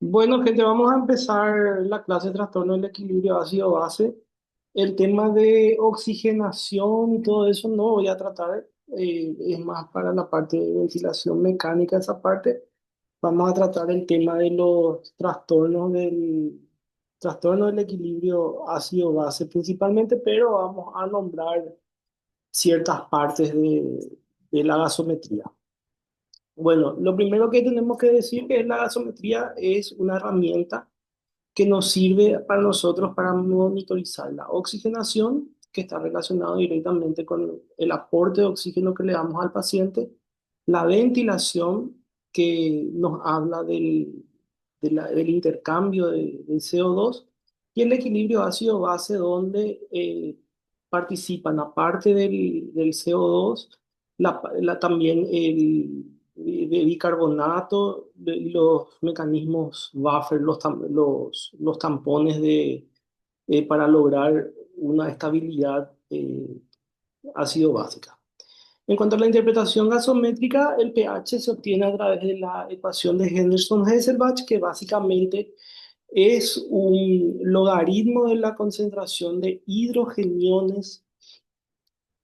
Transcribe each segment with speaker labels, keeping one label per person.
Speaker 1: Bueno, gente, vamos a empezar la clase de trastorno del equilibrio ácido-base. El tema de oxigenación y todo eso no voy a tratar, es más para la parte de ventilación mecánica, esa parte. Vamos a tratar el tema de los trastorno del equilibrio ácido-base principalmente, pero vamos a nombrar ciertas partes de la gasometría. Bueno, lo primero que tenemos que decir que es la gasometría es una herramienta que nos sirve para nosotros para monitorizar la oxigenación, que está relacionado directamente con el aporte de oxígeno que le damos al paciente, la ventilación, que nos habla del intercambio del CO2, y el equilibrio ácido-base, donde participan, aparte del CO2, también el bicarbonato y los mecanismos buffer, los tampones para lograr una estabilidad ácido básica. En cuanto a la interpretación gasométrica, el pH se obtiene a través de la ecuación de Henderson-Hasselbalch, que básicamente es un logaritmo de la concentración de hidrogeniones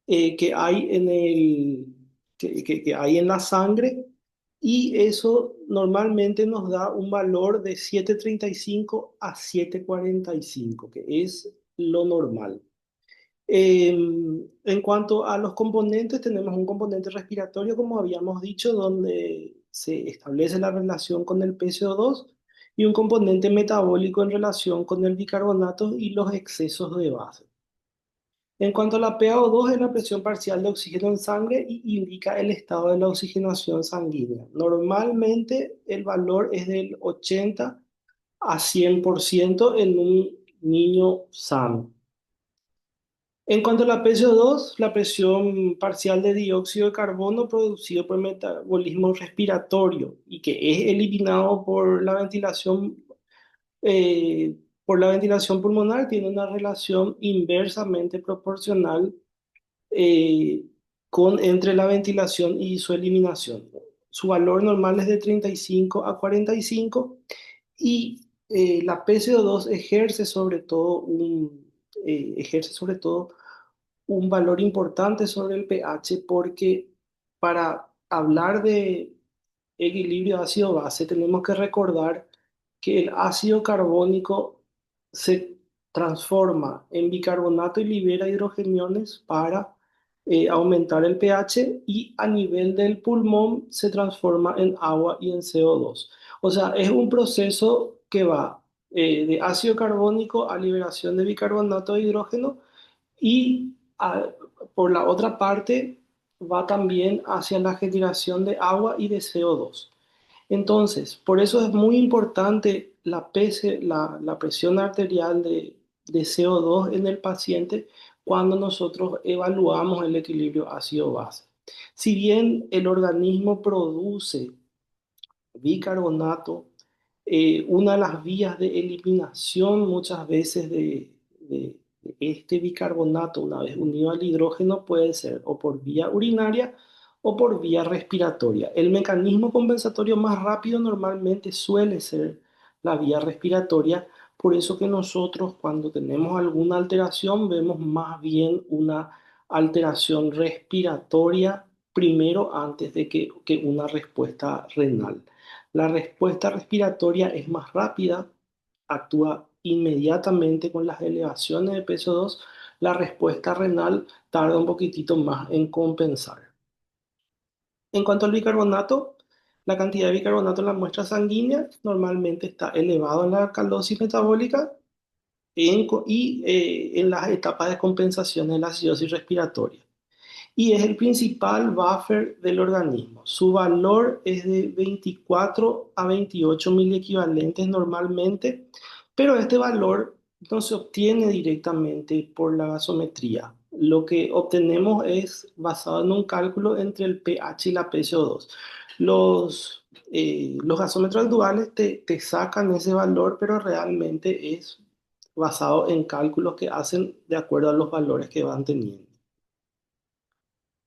Speaker 1: que hay que hay en la sangre, y eso normalmente nos da un valor de 7,35 a 7,45, que es lo normal. En cuanto a los componentes, tenemos un componente respiratorio, como habíamos dicho, donde se establece la relación con el PCO2, y un componente metabólico en relación con el bicarbonato y los excesos de base. En cuanto a la PaO2, es la presión parcial de oxígeno en sangre y indica el estado de la oxigenación sanguínea. Normalmente el valor es del 80 a 100% en un niño sano. En cuanto a la PCO2, la presión parcial de dióxido de carbono producido por metabolismo respiratorio y que es eliminado eh, por la ventilación pulmonar, tiene una relación inversamente proporcional eh, entre la ventilación y su eliminación. Su valor normal es de 35 a 45, y la PCO2 ejerce sobre todo un valor importante sobre el pH, porque para hablar de equilibrio ácido-base tenemos que recordar que el ácido carbónico se transforma en bicarbonato y libera hidrogeniones para aumentar el pH, y a nivel del pulmón se transforma en agua y en CO2. O sea, es un proceso que va de ácido carbónico a liberación de bicarbonato de hidrógeno, y por la otra parte va también hacia la generación de agua y de CO2. Entonces, por eso es muy importante la presión arterial de CO2 en el paciente cuando nosotros evaluamos el equilibrio ácido-base. Si bien el organismo produce bicarbonato, una de las vías de eliminación muchas veces de este bicarbonato, una vez unido al hidrógeno, puede ser o por vía urinaria o por vía respiratoria. El mecanismo compensatorio más rápido normalmente suele ser la vía respiratoria, por eso que nosotros, cuando tenemos alguna alteración, vemos más bien una alteración respiratoria primero, antes de que una respuesta renal. La respuesta respiratoria es más rápida, actúa inmediatamente con las elevaciones de PSO2. La respuesta renal tarda un poquitito más en compensar. En cuanto al bicarbonato, la cantidad de bicarbonato en la muestra sanguínea normalmente está elevado en la alcalosis metabólica y en las etapas de compensación de la acidosis respiratoria, y es el principal buffer del organismo. Su valor es de 24 a 28 miliequivalentes normalmente, pero este valor no se obtiene directamente por la gasometría. Lo que obtenemos es basado en un cálculo entre el pH y la PCO2. Los gasómetros actuales te sacan ese valor, pero realmente es basado en cálculos que hacen de acuerdo a los valores que van teniendo.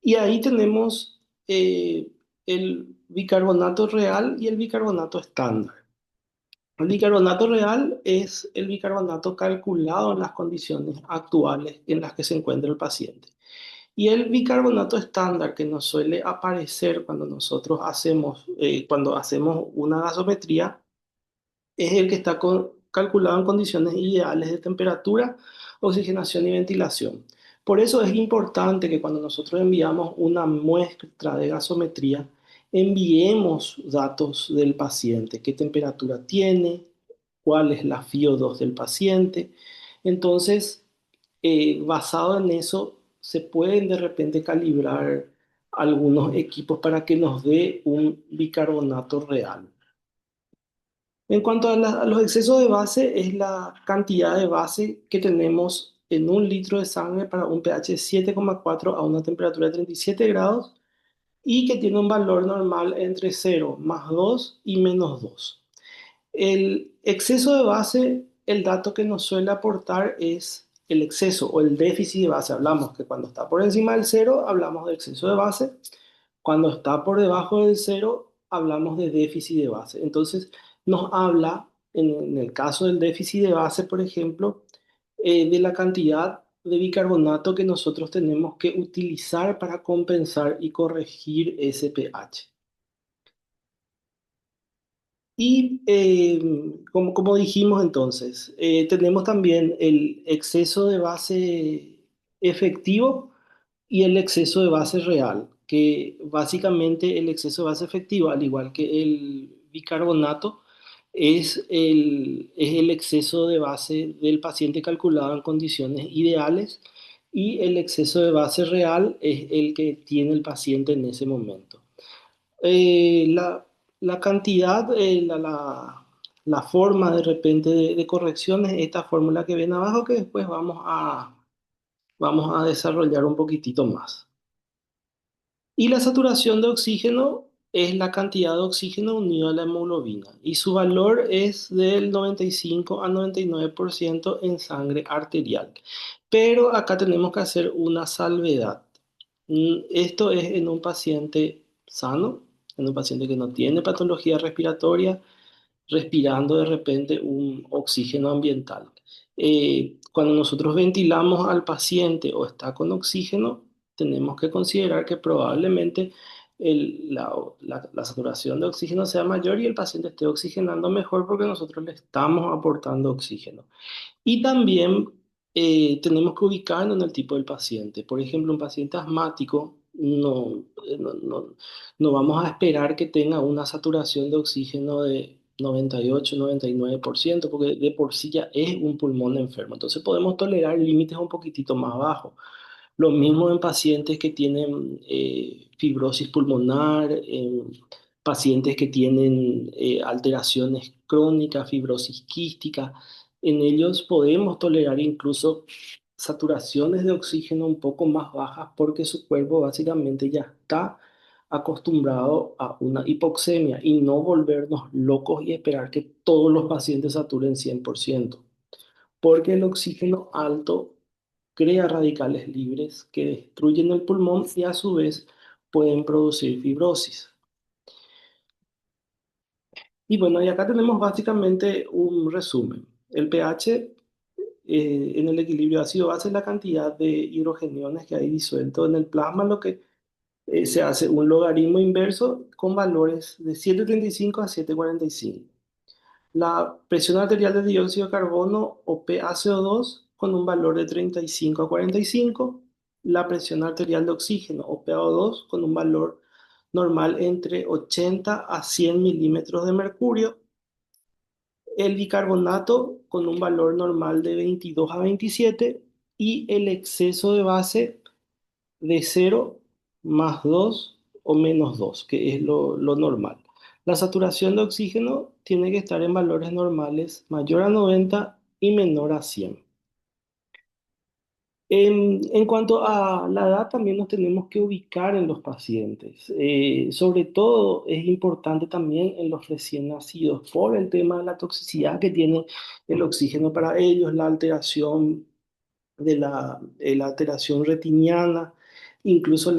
Speaker 1: Y ahí tenemos el bicarbonato real y el bicarbonato estándar. El bicarbonato real es el bicarbonato calculado en las condiciones actuales en las que se encuentra el paciente. Y el bicarbonato estándar que nos suele aparecer cuando nosotros cuando hacemos una gasometría, es el que está calculado en condiciones ideales de temperatura, oxigenación y ventilación. Por eso es importante que cuando nosotros enviamos una muestra de gasometría, enviemos datos del paciente, qué temperatura tiene, cuál es la FiO2 del paciente. Entonces, basado en eso, se pueden de repente calibrar algunos equipos para que nos dé un bicarbonato real. En cuanto a los excesos de base, es la cantidad de base que tenemos en un litro de sangre para un pH de 7,4 a una temperatura de 37 grados y que tiene un valor normal entre 0 más 2 y -2. El exceso de base, el dato que nos suele aportar es el exceso o el déficit de base. Hablamos que cuando está por encima del cero, hablamos de exceso de base. Cuando está por debajo del cero, hablamos de déficit de base. Entonces, nos habla, en el caso del déficit de base, por ejemplo, de la cantidad de bicarbonato que nosotros tenemos que utilizar para compensar y corregir ese pH. Y como dijimos entonces, tenemos también el exceso de base efectivo y el exceso de base real, que básicamente el exceso de base efectivo, al igual que el bicarbonato, es el exceso de base del paciente calculado en condiciones ideales y el exceso de base real es el que tiene el paciente en ese momento. Eh, la, la cantidad, la forma de repente de corrección es esta fórmula que ven abajo que después vamos a desarrollar un poquitito más. Y la saturación de oxígeno es la cantidad de oxígeno unido a la hemoglobina y su valor es del 95 a 99% en sangre arterial. Pero acá tenemos que hacer una salvedad. Esto es en un paciente sano, en un paciente que no tiene patología respiratoria respirando de repente un oxígeno ambiental. Cuando nosotros ventilamos al paciente o está con oxígeno, tenemos que considerar que probablemente la saturación de oxígeno sea mayor y el paciente esté oxigenando mejor porque nosotros le estamos aportando oxígeno. Y también tenemos que ubicarnos en el tipo del paciente. Por ejemplo, un paciente asmático no vamos a esperar que tenga una saturación de oxígeno de 98-99%, porque de por sí ya es un pulmón enfermo. Entonces podemos tolerar límites un poquitito más bajos. Lo mismo en pacientes que tienen fibrosis pulmonar, en pacientes que tienen alteraciones crónicas, fibrosis quística. En ellos podemos tolerar incluso saturaciones de oxígeno un poco más bajas porque su cuerpo básicamente ya está acostumbrado a una hipoxemia y no volvernos locos y esperar que todos los pacientes saturen 100%, porque el oxígeno alto crea radicales libres que destruyen el pulmón y a su vez pueden producir fibrosis. Y bueno, y acá tenemos básicamente un resumen. El pH en el equilibrio ácido-base es la cantidad de hidrogeniones que hay disuelto en el plasma, lo que se hace un logaritmo inverso con valores de 7,35 a 7,45. La presión arterial de dióxido de carbono o PaCO2 con un valor de 35 a 45. La presión arterial de oxígeno o PaO2 con un valor normal entre 80 a 100 milímetros de mercurio. El bicarbonato con un valor normal de 22 a 27 y el exceso de base de 0 más 2 o -2, que es lo normal. La saturación de oxígeno tiene que estar en valores normales mayor a 90 y menor a 100. En cuanto a la edad, también nos tenemos que ubicar en los pacientes. Sobre todo es importante también en los recién nacidos por el tema de la toxicidad que tiene el oxígeno para ellos, la alteración la alteración retiniana, incluso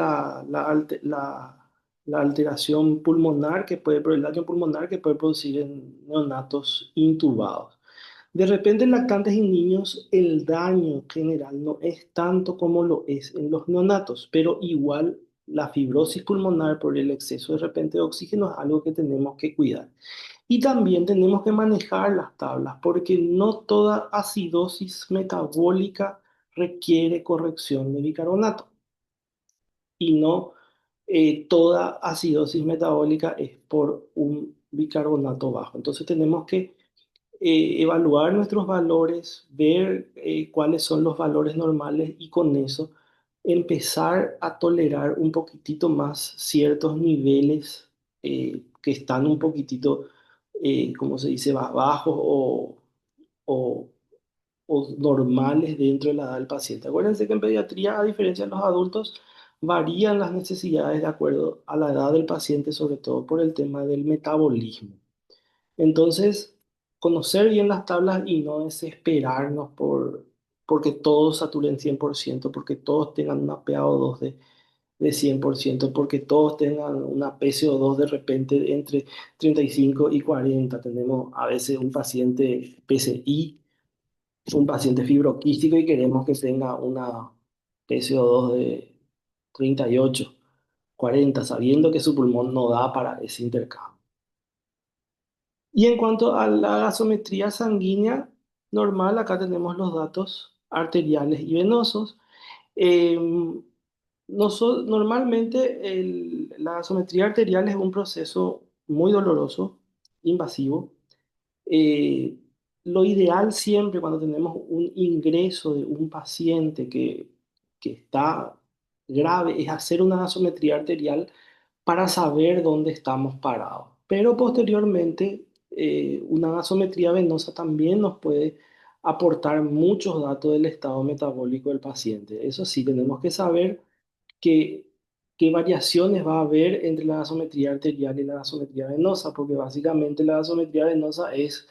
Speaker 1: la alteración pulmonar que puede, el daño pulmonar que puede producir en neonatos intubados. De repente en lactantes y niños el daño general no es tanto como lo es en los neonatos, pero igual la fibrosis pulmonar por el exceso de repente de oxígeno es algo que tenemos que cuidar. Y también tenemos que manejar las tablas porque no toda acidosis metabólica requiere corrección de bicarbonato y no toda acidosis metabólica es por un bicarbonato bajo. Entonces tenemos que evaluar nuestros valores, ver cuáles son los valores normales y con eso empezar a tolerar un poquitito más ciertos niveles que están un poquitito, ¿cómo se dice?, bajos o, o normales dentro de la edad del paciente. Acuérdense que en pediatría, a diferencia de los adultos, varían las necesidades de acuerdo a la edad del paciente, sobre todo por el tema del metabolismo. Entonces, conocer bien las tablas y no desesperarnos porque todos saturen 100%, porque todos tengan una PaO2 de 100%, porque todos tengan una PCO2 de repente entre 35 y 40. Tenemos a veces un paciente PCI, un paciente fibroquístico y queremos que tenga una PCO2 de 38, 40, sabiendo que su pulmón no da para ese intercambio. Y en cuanto a la gasometría sanguínea normal, acá tenemos los datos arteriales y venosos. Eh, Normalmente la gasometría arterial es un proceso muy doloroso, invasivo. Eh, lo ideal siempre cuando tenemos un ingreso de un paciente que está grave es hacer una gasometría arterial para saber dónde estamos parados. Pero posteriormente, una gasometría venosa también nos puede aportar muchos datos del estado metabólico del paciente. Eso sí, tenemos que saber qué, qué variaciones va a haber entre la gasometría arterial y la gasometría venosa, porque básicamente la gasometría venosa es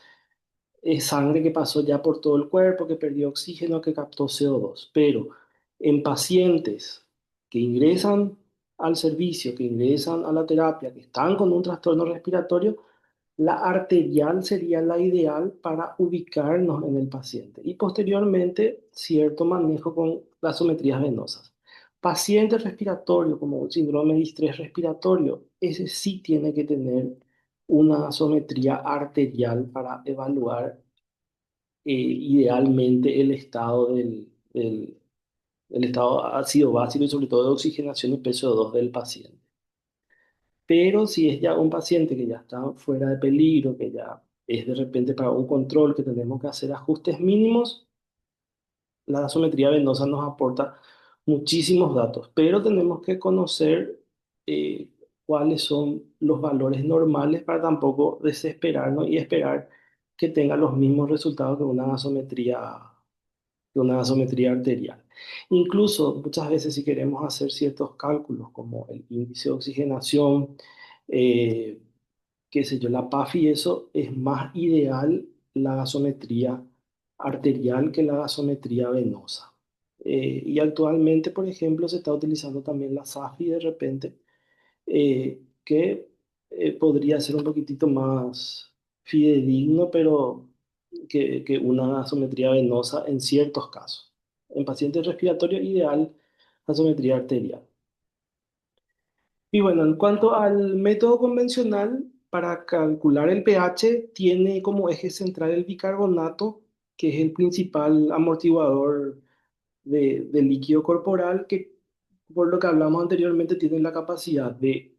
Speaker 1: sangre que pasó ya por todo el cuerpo, que perdió oxígeno, que captó CO2. Pero en pacientes que ingresan al servicio, que ingresan a la terapia, que están con un trastorno respiratorio, la arterial sería la ideal para ubicarnos en el paciente y posteriormente cierto manejo con gasometrías venosas. Paciente respiratorio como un síndrome de estrés respiratorio, ese sí tiene que tener una gasometría arterial para evaluar idealmente el estado el estado ácido básico y sobre todo de oxigenación y PCO2 del paciente. Pero si es ya un paciente que ya está fuera de peligro, que ya es de repente para un control, que tenemos que hacer ajustes mínimos, la gasometría venosa nos aporta muchísimos datos, pero tenemos que conocer eh, cuáles son los valores normales para tampoco desesperarnos y esperar que tenga los mismos resultados que una gasometría arterial. Incluso muchas veces si queremos hacer ciertos cálculos como el índice de oxigenación, eh, qué sé yo, la PAF y eso, es más ideal la gasometría arterial que la gasometría venosa. Y actualmente, por ejemplo, se está utilizando también la SAFI de repente, que podría ser un poquitito más fidedigno, pero que una gasometría venosa en ciertos casos. En pacientes respiratorios, ideal gasometría arterial. Y bueno, en cuanto al método convencional, para calcular el pH, tiene como eje central el bicarbonato, que es el principal amortiguador del líquido corporal, que por lo que hablamos anteriormente, tiene la capacidad de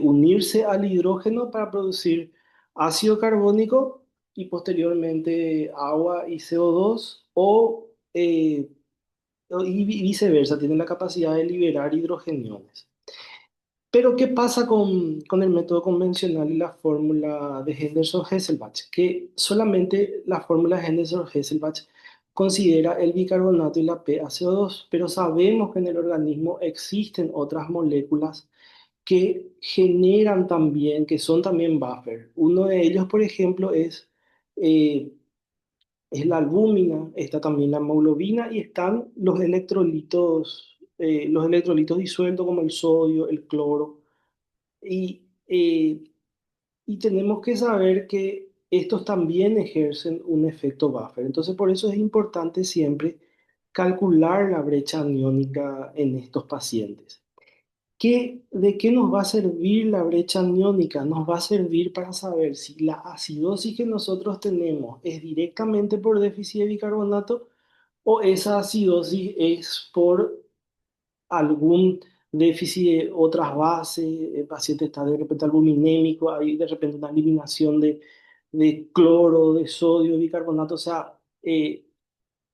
Speaker 1: unirse al hidrógeno para producir ácido carbónico y posteriormente agua y CO2, y viceversa, tiene la capacidad de liberar hidrogeniones. Pero, ¿qué pasa con el método convencional y la fórmula de Henderson-Hasselbalch? Que solamente la fórmula de Henderson-Hasselbalch considera el bicarbonato y la PaCO2, pero sabemos que en el organismo existen otras moléculas que generan también, que son también buffer. Uno de ellos, por ejemplo, eh, es la albúmina, está también la hemoglobina y están los electrolitos disueltos como el sodio, el cloro. Y, y tenemos que saber que estos también ejercen un efecto buffer. Entonces, por eso es importante siempre calcular la brecha aniónica en estos pacientes. ¿De qué nos va a servir la brecha aniónica? Nos va a servir para saber si la acidosis que nosotros tenemos es directamente por déficit de bicarbonato o esa acidosis es por algún déficit de otras bases, el paciente está de repente albuminémico, hay de repente una eliminación de cloro, de sodio, bicarbonato, o sea,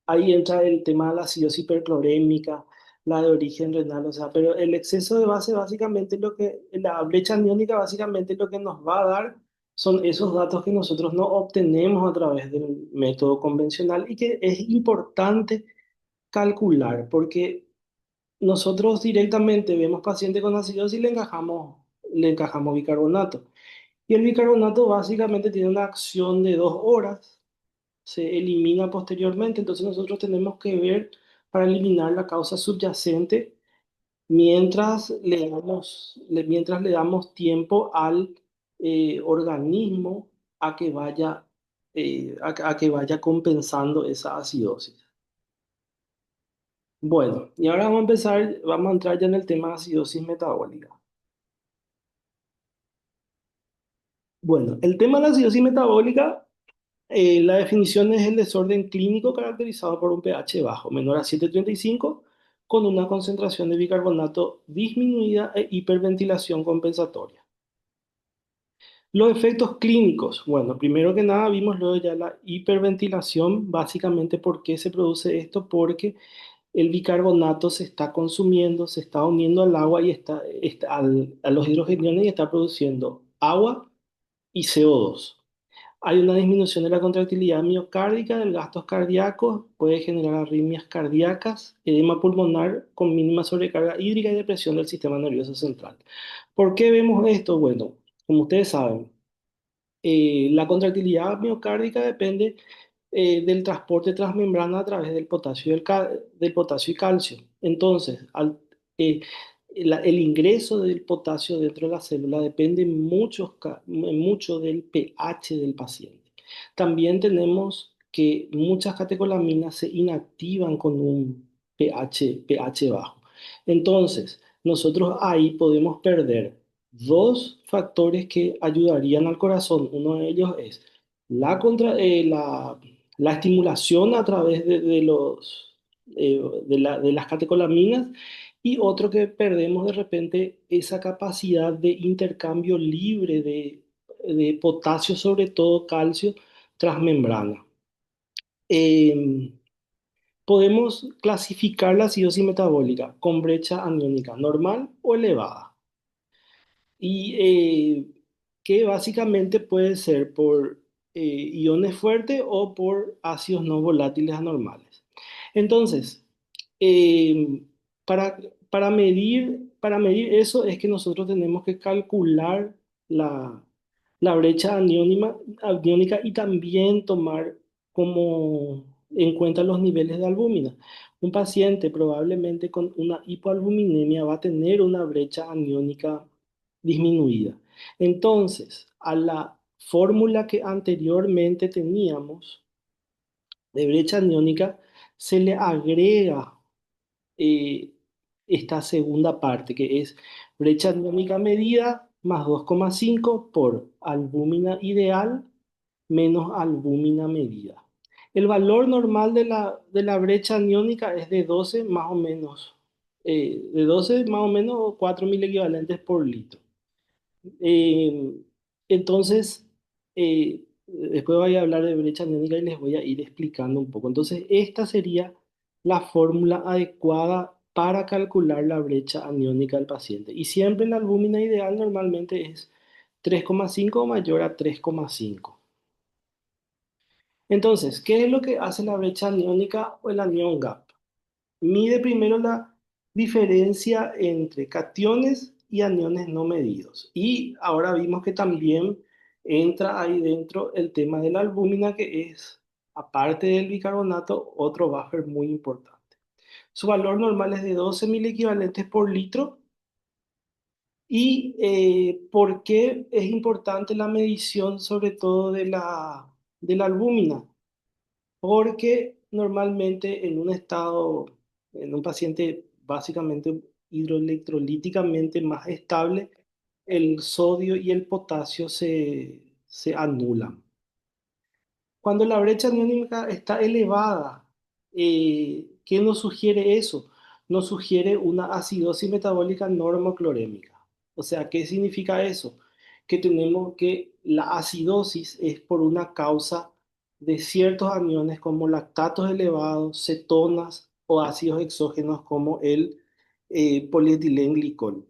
Speaker 1: ahí entra el tema de la acidosis hiperclorémica, la de origen renal, o sea, pero el exceso de base básicamente la brecha aniónica básicamente lo que nos va a dar son esos datos que nosotros no obtenemos a través del método convencional y que es importante calcular, porque nosotros directamente vemos paciente con acidosis y le encajamos bicarbonato. Y el bicarbonato básicamente tiene una acción de 2 horas, se elimina posteriormente, entonces nosotros tenemos que ver para eliminar la causa subyacente mientras le damos tiempo al organismo a que vaya, a que vaya compensando esa acidosis. Bueno, y ahora vamos a entrar ya en el tema de acidosis metabólica. Bueno, el tema de la acidosis metabólica, la definición es el desorden clínico caracterizado por un pH bajo, menor a 7,35, con una concentración de bicarbonato disminuida e hiperventilación compensatoria. Los efectos clínicos, bueno, primero que nada vimos luego ya la hiperventilación, básicamente ¿por qué se produce esto? Porque el bicarbonato se está consumiendo, se está uniendo al agua y a los hidrogeniones y está produciendo agua y CO2. Hay una disminución de la contractilidad miocárdica, del gasto cardíaco, puede generar arritmias cardíacas, edema pulmonar con mínima sobrecarga hídrica y depresión del sistema nervioso central. ¿Por qué vemos esto? Bueno, como ustedes saben, la contractilidad miocárdica depende del transporte transmembrana a través del potasio del potasio y calcio. Entonces, eh, el ingreso del potasio dentro de la célula depende mucho del pH del paciente. También tenemos que muchas catecolaminas se inactivan con un pH bajo. Entonces, nosotros ahí podemos perder dos factores que ayudarían al corazón. Uno de ellos es la estimulación a través de las catecolaminas y otro que perdemos de repente esa capacidad de intercambio libre de potasio, sobre todo calcio, transmembrana. Eh, Podemos clasificar la acidosis metabólica con brecha aniónica normal o elevada y que básicamente puede ser por iones fuertes o por ácidos no volátiles anormales. Entonces, eh, para, para medir eso es que nosotros tenemos que calcular la brecha aniónica y también tomar como en cuenta los niveles de albúmina. Un paciente probablemente con una hipoalbuminemia va a tener una brecha aniónica disminuida. Entonces, a la fórmula que anteriormente teníamos de brecha aniónica se le agrega eh, esta segunda parte, que es brecha aniónica medida más 2,5 por albúmina ideal menos albúmina medida. El valor normal de la brecha aniónica es de 12 más o menos, de 12 más o menos 4 mil equivalentes por litro. Eh, entonces, después voy a hablar de brecha aniónica y les voy a ir explicando un poco. Entonces, esta sería la fórmula adecuada para calcular la brecha aniónica del paciente. Y siempre la albúmina ideal normalmente es 3,5 o mayor a 3,5. Entonces, ¿qué es lo que hace la brecha aniónica o el anion gap? Mide primero la diferencia entre cationes y aniones no medidos. Y ahora vimos que también entra ahí dentro el tema de la albúmina, que es, aparte del bicarbonato, otro buffer muy importante. Su valor normal es de 12 mil equivalentes por litro ¿Y por qué es importante la medición, sobre todo de la albúmina? Porque normalmente en un estado, en un paciente básicamente hidroelectrolíticamente más estable, el sodio y el potasio se anulan. Cuando la brecha aniónica está elevada, ¿qué nos sugiere eso? Nos sugiere una acidosis metabólica normoclorémica. O sea, ¿qué significa eso? Que tenemos que la acidosis es por una causa de ciertos aniones como lactatos elevados, cetonas o ácidos exógenos como el polietilenglicol.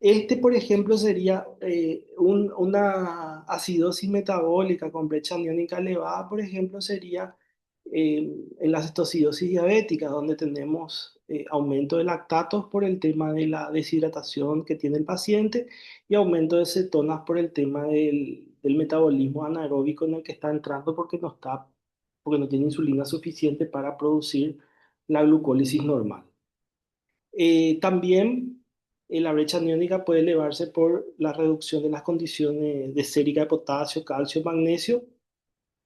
Speaker 1: Este, por ejemplo, sería una acidosis metabólica con brecha aniónica elevada, por ejemplo, sería en la cetocidosis diabética, donde tenemos aumento de lactatos por el tema de la deshidratación que tiene el paciente y aumento de cetonas por el tema del metabolismo anaeróbico en el que está entrando porque no tiene insulina suficiente para producir la glucólisis normal. También la brecha aniónica puede elevarse por la reducción de las condiciones de sérica de potasio, calcio, magnesio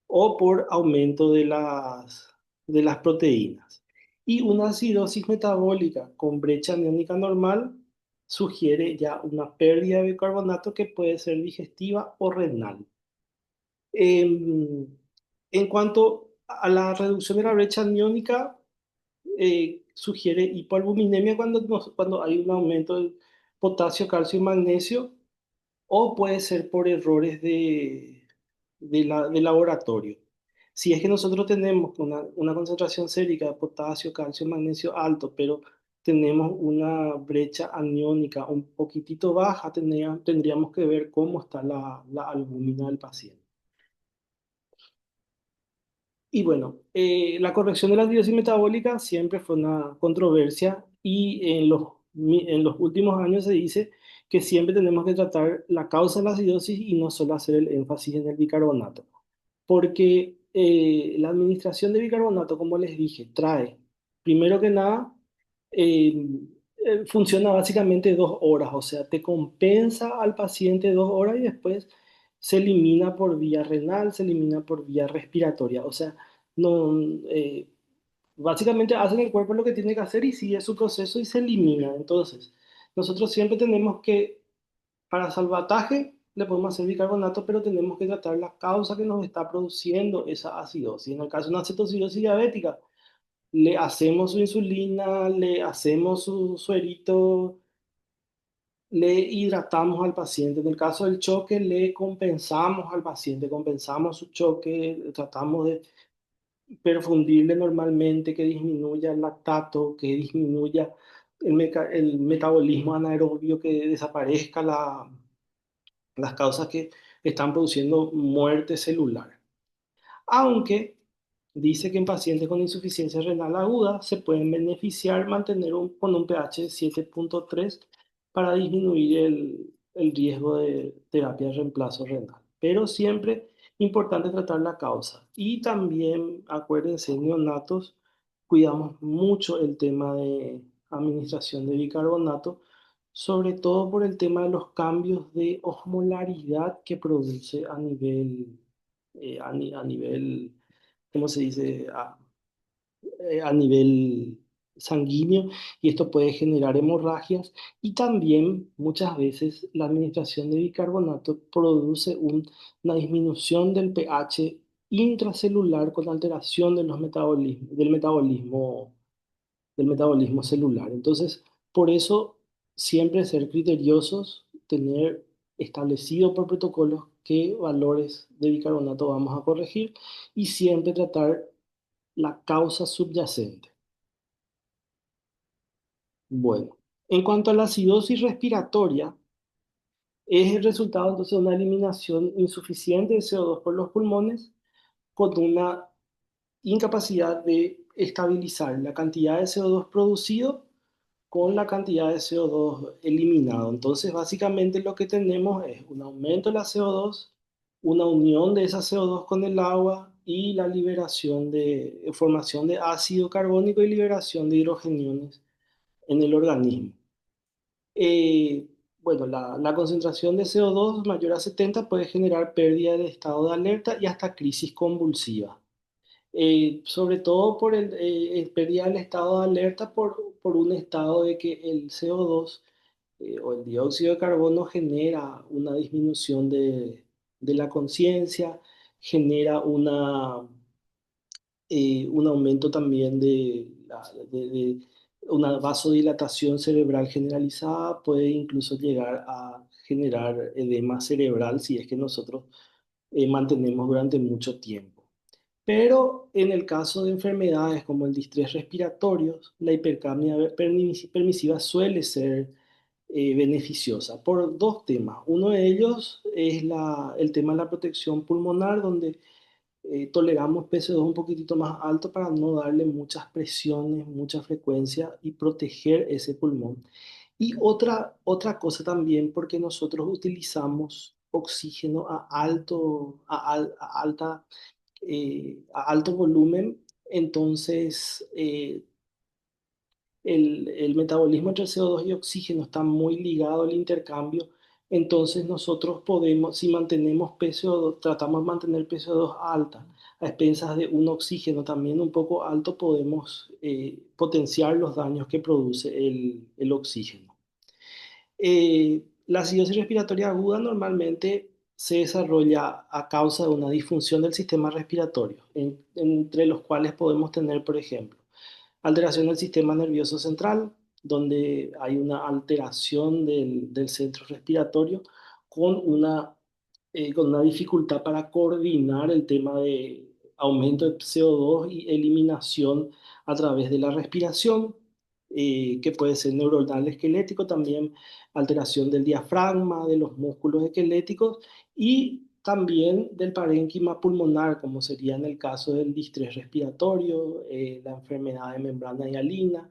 Speaker 1: o por aumento de las proteínas. Y una acidosis metabólica con brecha aniónica normal sugiere ya una pérdida de bicarbonato que puede ser digestiva o renal. En, en cuanto a la reducción de la brecha aniónica, sugiere hipoalbuminemia cuando hay un aumento del potasio, calcio y magnesio, o puede ser por errores de laboratorio. Si es que nosotros tenemos una concentración sérica de potasio, calcio y magnesio alto, pero tenemos una brecha aniónica un poquitito baja, tendríamos que ver cómo está la albúmina del paciente. Y bueno, la corrección de la acidosis metabólica siempre fue una controversia y en los últimos años se dice que siempre tenemos que tratar la causa de la acidosis y no solo hacer el énfasis en el bicarbonato. Porque la administración de bicarbonato, como les dije, trae, primero que nada, eh, funciona básicamente 2 horas, o sea, te compensa al paciente 2 horas y después se elimina por vía renal, se elimina por vía respiratoria, o sea, no, básicamente hacen el cuerpo lo que tiene que hacer y sigue su proceso y se elimina. Entonces, nosotros siempre tenemos que, para salvataje, le podemos hacer bicarbonato, pero tenemos que tratar la causa que nos está produciendo esa acidosis. En el caso de una cetocidosis diabética, le hacemos su insulina, le hacemos su suerito, le hidratamos al paciente. En el caso del choque, le compensamos al paciente, compensamos su choque, tratamos de perfundirle normalmente, que disminuya el lactato, que disminuya el metabolismo anaerobio, que desaparezca las causas que están produciendo muerte celular. Aunque dice que en pacientes con insuficiencia renal aguda se pueden beneficiar con un pH de 7,3 para disminuir el riesgo de terapia de reemplazo renal. Pero siempre importante tratar la causa. Y también, acuérdense, en neonatos cuidamos mucho el tema de administración de bicarbonato, sobre todo por el tema de los cambios de osmolaridad que produce a nivel, ¿cómo se dice? A nivel sanguíneo, y esto puede generar hemorragias y también muchas veces la administración de bicarbonato produce una disminución del pH intracelular con alteración de del metabolismo celular. Entonces, por eso siempre ser criteriosos, tener establecido por protocolos qué valores de bicarbonato vamos a corregir y siempre tratar la causa subyacente. Bueno, en cuanto a la acidosis respiratoria, es el resultado entonces de una eliminación insuficiente de CO2 por los pulmones con una incapacidad de estabilizar la cantidad de CO2 producido con la cantidad de CO2 eliminado. Entonces, básicamente lo que tenemos es un aumento de la CO2, una unión de esa CO2 con el agua y la liberación de formación de ácido carbónico y liberación de hidrogeniones en el organismo. Eh, bueno, la concentración de CO2 mayor a 70 puede generar pérdida de estado de alerta y hasta crisis convulsiva. Sobre todo por pérdida del estado de alerta por un estado de que el CO2 o el dióxido de carbono genera una disminución de la conciencia, genera un aumento también de una vasodilatación cerebral generalizada, puede incluso llegar a generar edema cerebral si es que nosotros mantenemos durante mucho tiempo. Pero en el caso de enfermedades como el distrés respiratorio, la hipercapnia permisiva suele ser beneficiosa por dos temas. Uno de ellos es el tema de la protección pulmonar, donde toleramos PCO2 un poquitito más alto para no darle muchas presiones, mucha frecuencia y proteger ese pulmón. Y otra cosa también, porque nosotros utilizamos oxígeno a alto volumen, entonces el metabolismo entre CO2 y oxígeno está muy ligado al intercambio, entonces nosotros podemos, si mantenemos PCO2, tratamos de mantener PCO2 alta, a expensas de un oxígeno también un poco alto, podemos potenciar los daños que produce el oxígeno. La acidosis respiratoria aguda normalmente se desarrolla a causa de una disfunción del sistema respiratorio, entre los cuales podemos tener, por ejemplo, alteración del sistema nervioso central, donde hay una alteración del centro respiratorio con con una dificultad para coordinar el tema de aumento de CO2 y eliminación a través de la respiración, que puede ser neuronal esquelético, también alteración del diafragma, de los músculos esqueléticos y también del parénquima pulmonar, como sería en el caso del distrés respiratorio, la enfermedad de membrana hialina,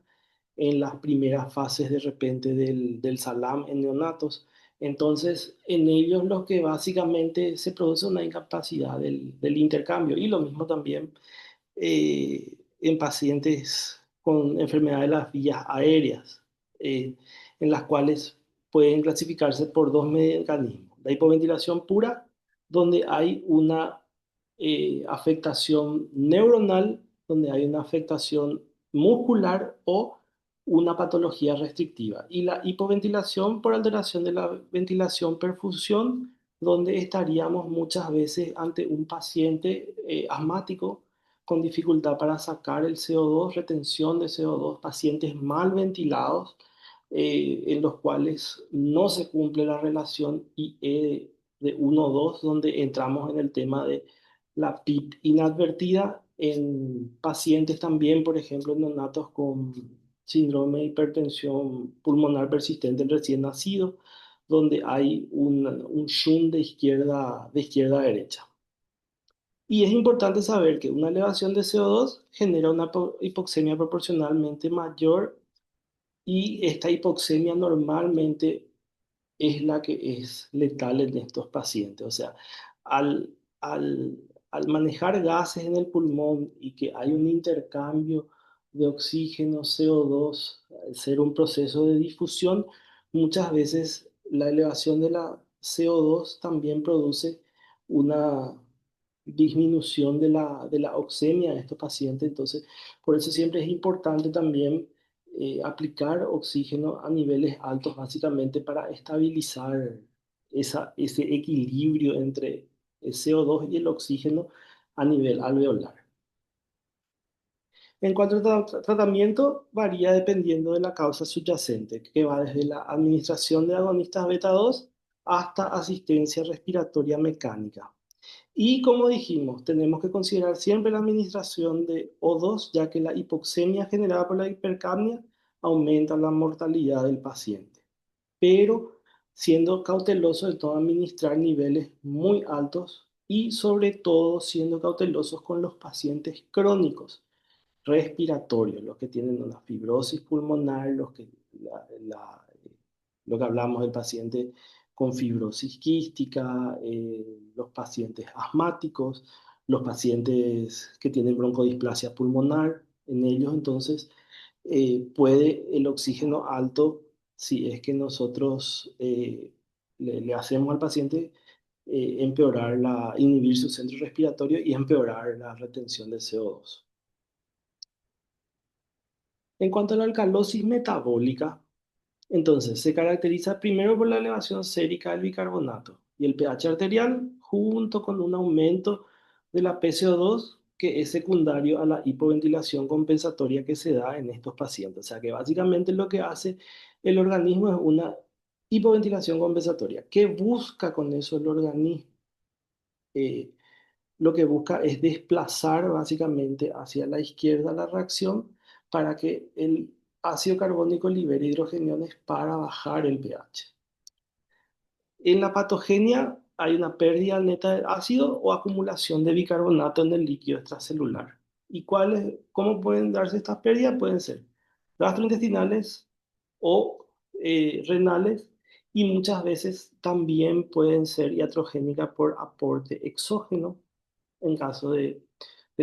Speaker 1: en las primeras fases de repente del SALAM en neonatos. Entonces, en ellos lo que básicamente se produce una incapacidad del intercambio y lo mismo también en pacientes con enfermedad de las vías aéreas, en las cuales pueden clasificarse por dos mecanismos. La hipoventilación pura, donde hay una afectación neuronal, donde hay una afectación muscular o una patología restrictiva. Y la hipoventilación por alteración de la ventilación perfusión, donde estaríamos muchas veces ante un paciente asmático con dificultad para sacar el CO2, retención de CO2, pacientes mal ventilados, en los cuales no se cumple la relación IE de 1-2, donde entramos en el tema de la PIP inadvertida en pacientes también, por ejemplo, neonatos con síndrome de hipertensión pulmonar persistente en recién nacido, donde hay un shunt de izquierda a derecha. Y es importante saber que una elevación de CO2 genera una hipoxemia proporcionalmente mayor y esta hipoxemia normalmente es la que es letal en estos pacientes. O sea, al, al, al manejar gases en el pulmón y que hay un intercambio de oxígeno, CO2, al ser un proceso de difusión, muchas veces la elevación de la CO2 también produce una disminución de la oxemia de estos pacientes. Entonces, por eso siempre es importante también aplicar oxígeno a niveles altos, básicamente para estabilizar ese equilibrio entre el CO2 y el oxígeno a nivel alveolar. En cuanto al tratamiento, varía dependiendo de la causa subyacente, que va desde la administración de agonistas beta 2 hasta asistencia respiratoria mecánica. Y como dijimos, tenemos que considerar siempre la administración de O2, ya que la hipoxemia generada por la hipercapnia aumenta la mortalidad del paciente. Pero siendo cauteloso de no administrar niveles muy altos y sobre todo siendo cautelosos con los pacientes crónicos respiratorios, los que tienen una fibrosis pulmonar, lo que hablamos del paciente con fibrosis quística, los pacientes asmáticos, los pacientes que tienen broncodisplasia pulmonar. En ellos entonces puede el oxígeno alto si es que nosotros le hacemos al paciente inhibir su centro respiratorio y empeorar la retención de CO2. En cuanto a la alcalosis metabólica, entonces se caracteriza primero por la elevación sérica del bicarbonato y el pH arterial, junto con un aumento de la PCO2 que es secundario a la hipoventilación compensatoria que se da en estos pacientes. O sea que básicamente lo que hace el organismo es una hipoventilación compensatoria. ¿Qué busca con eso el organismo? Eh, lo que busca es desplazar básicamente hacia la izquierda la reacción para que el ácido carbónico libere hidrogeniones para bajar el pH. En la patogenia hay una pérdida neta de ácido o acumulación de bicarbonato en el líquido extracelular. ¿Y cómo pueden darse estas pérdidas? Pueden ser gastrointestinales o renales y muchas veces también pueden ser iatrogénicas por aporte exógeno en caso de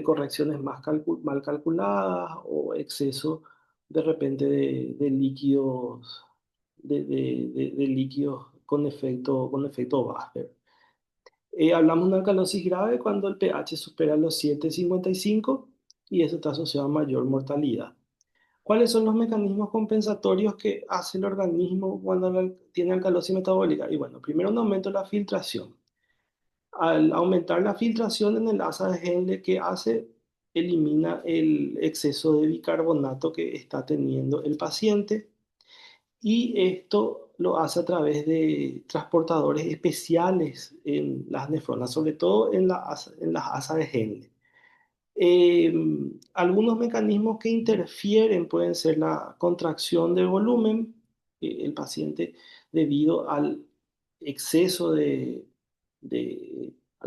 Speaker 1: correcciones mal calculadas o exceso de repente de líquidos, de líquidos con efecto Basler. Hablamos de una alcalosis grave cuando el pH supera los 7,55 y eso está asociado a mayor mortalidad. ¿Cuáles son los mecanismos compensatorios que hace el organismo cuando tiene alcalosis metabólica? Y bueno, primero un aumento de la filtración. Al aumentar la filtración en el asa de Henle, ¿qué hace? Elimina el exceso de bicarbonato que está teniendo el paciente y esto lo hace a través de transportadores especiales en las nefronas, sobre todo en las asas de Henle. Eh, Algunos mecanismos que interfieren pueden ser la contracción del volumen, el paciente debido exceso al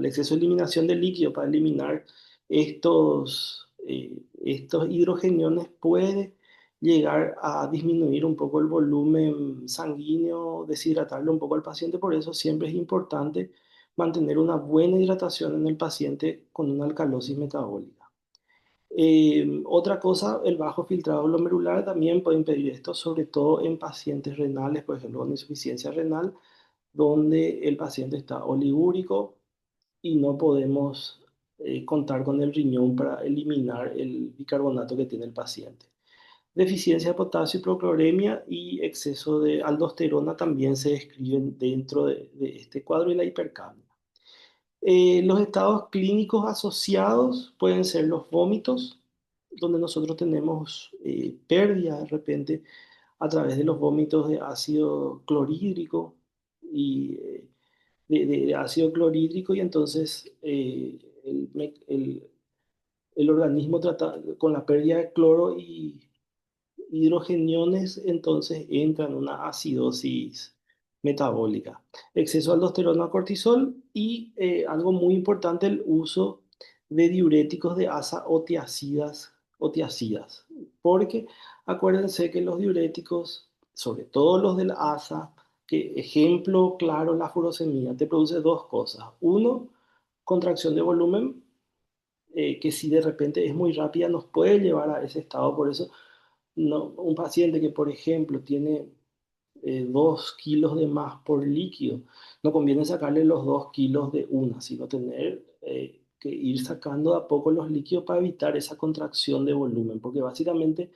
Speaker 1: exceso de eliminación de líquido para eliminar estos hidrogeniones puede llegar a disminuir un poco el volumen sanguíneo, deshidratarle un poco al paciente, por eso siempre es importante mantener una buena hidratación en el paciente con una alcalosis metabólica. Otra cosa, el bajo filtrado glomerular también puede impedir esto, sobre todo en pacientes renales, por ejemplo, con insuficiencia renal, donde el paciente está oligúrico y no podemos contar con el riñón para eliminar el bicarbonato que tiene el paciente. Deficiencia de potasio, hipercloremia y exceso de aldosterona también se describen dentro de este cuadro y la hipercapnia. Los estados clínicos asociados pueden ser los vómitos, donde nosotros tenemos pérdida de repente a través de los vómitos de ácido clorhídrico y de ácido clorhídrico y entonces el organismo trata con la pérdida de cloro y hidrogeniones, entonces entra en una acidosis metabólica. Exceso de aldosterona cortisol y algo muy importante, el uso de diuréticos de asa otiacidas. Porque acuérdense que los diuréticos, sobre todo los del asa, que ejemplo claro, la furosemida, te produce dos cosas. Uno, contracción de volumen, que si de repente es muy rápida nos puede llevar a ese estado. Por eso un paciente que, por ejemplo, tiene 2 kilos de más por líquido, no conviene sacarle los 2 kilos de una, sino tener que ir sacando de a poco los líquidos para evitar esa contracción de volumen, porque básicamente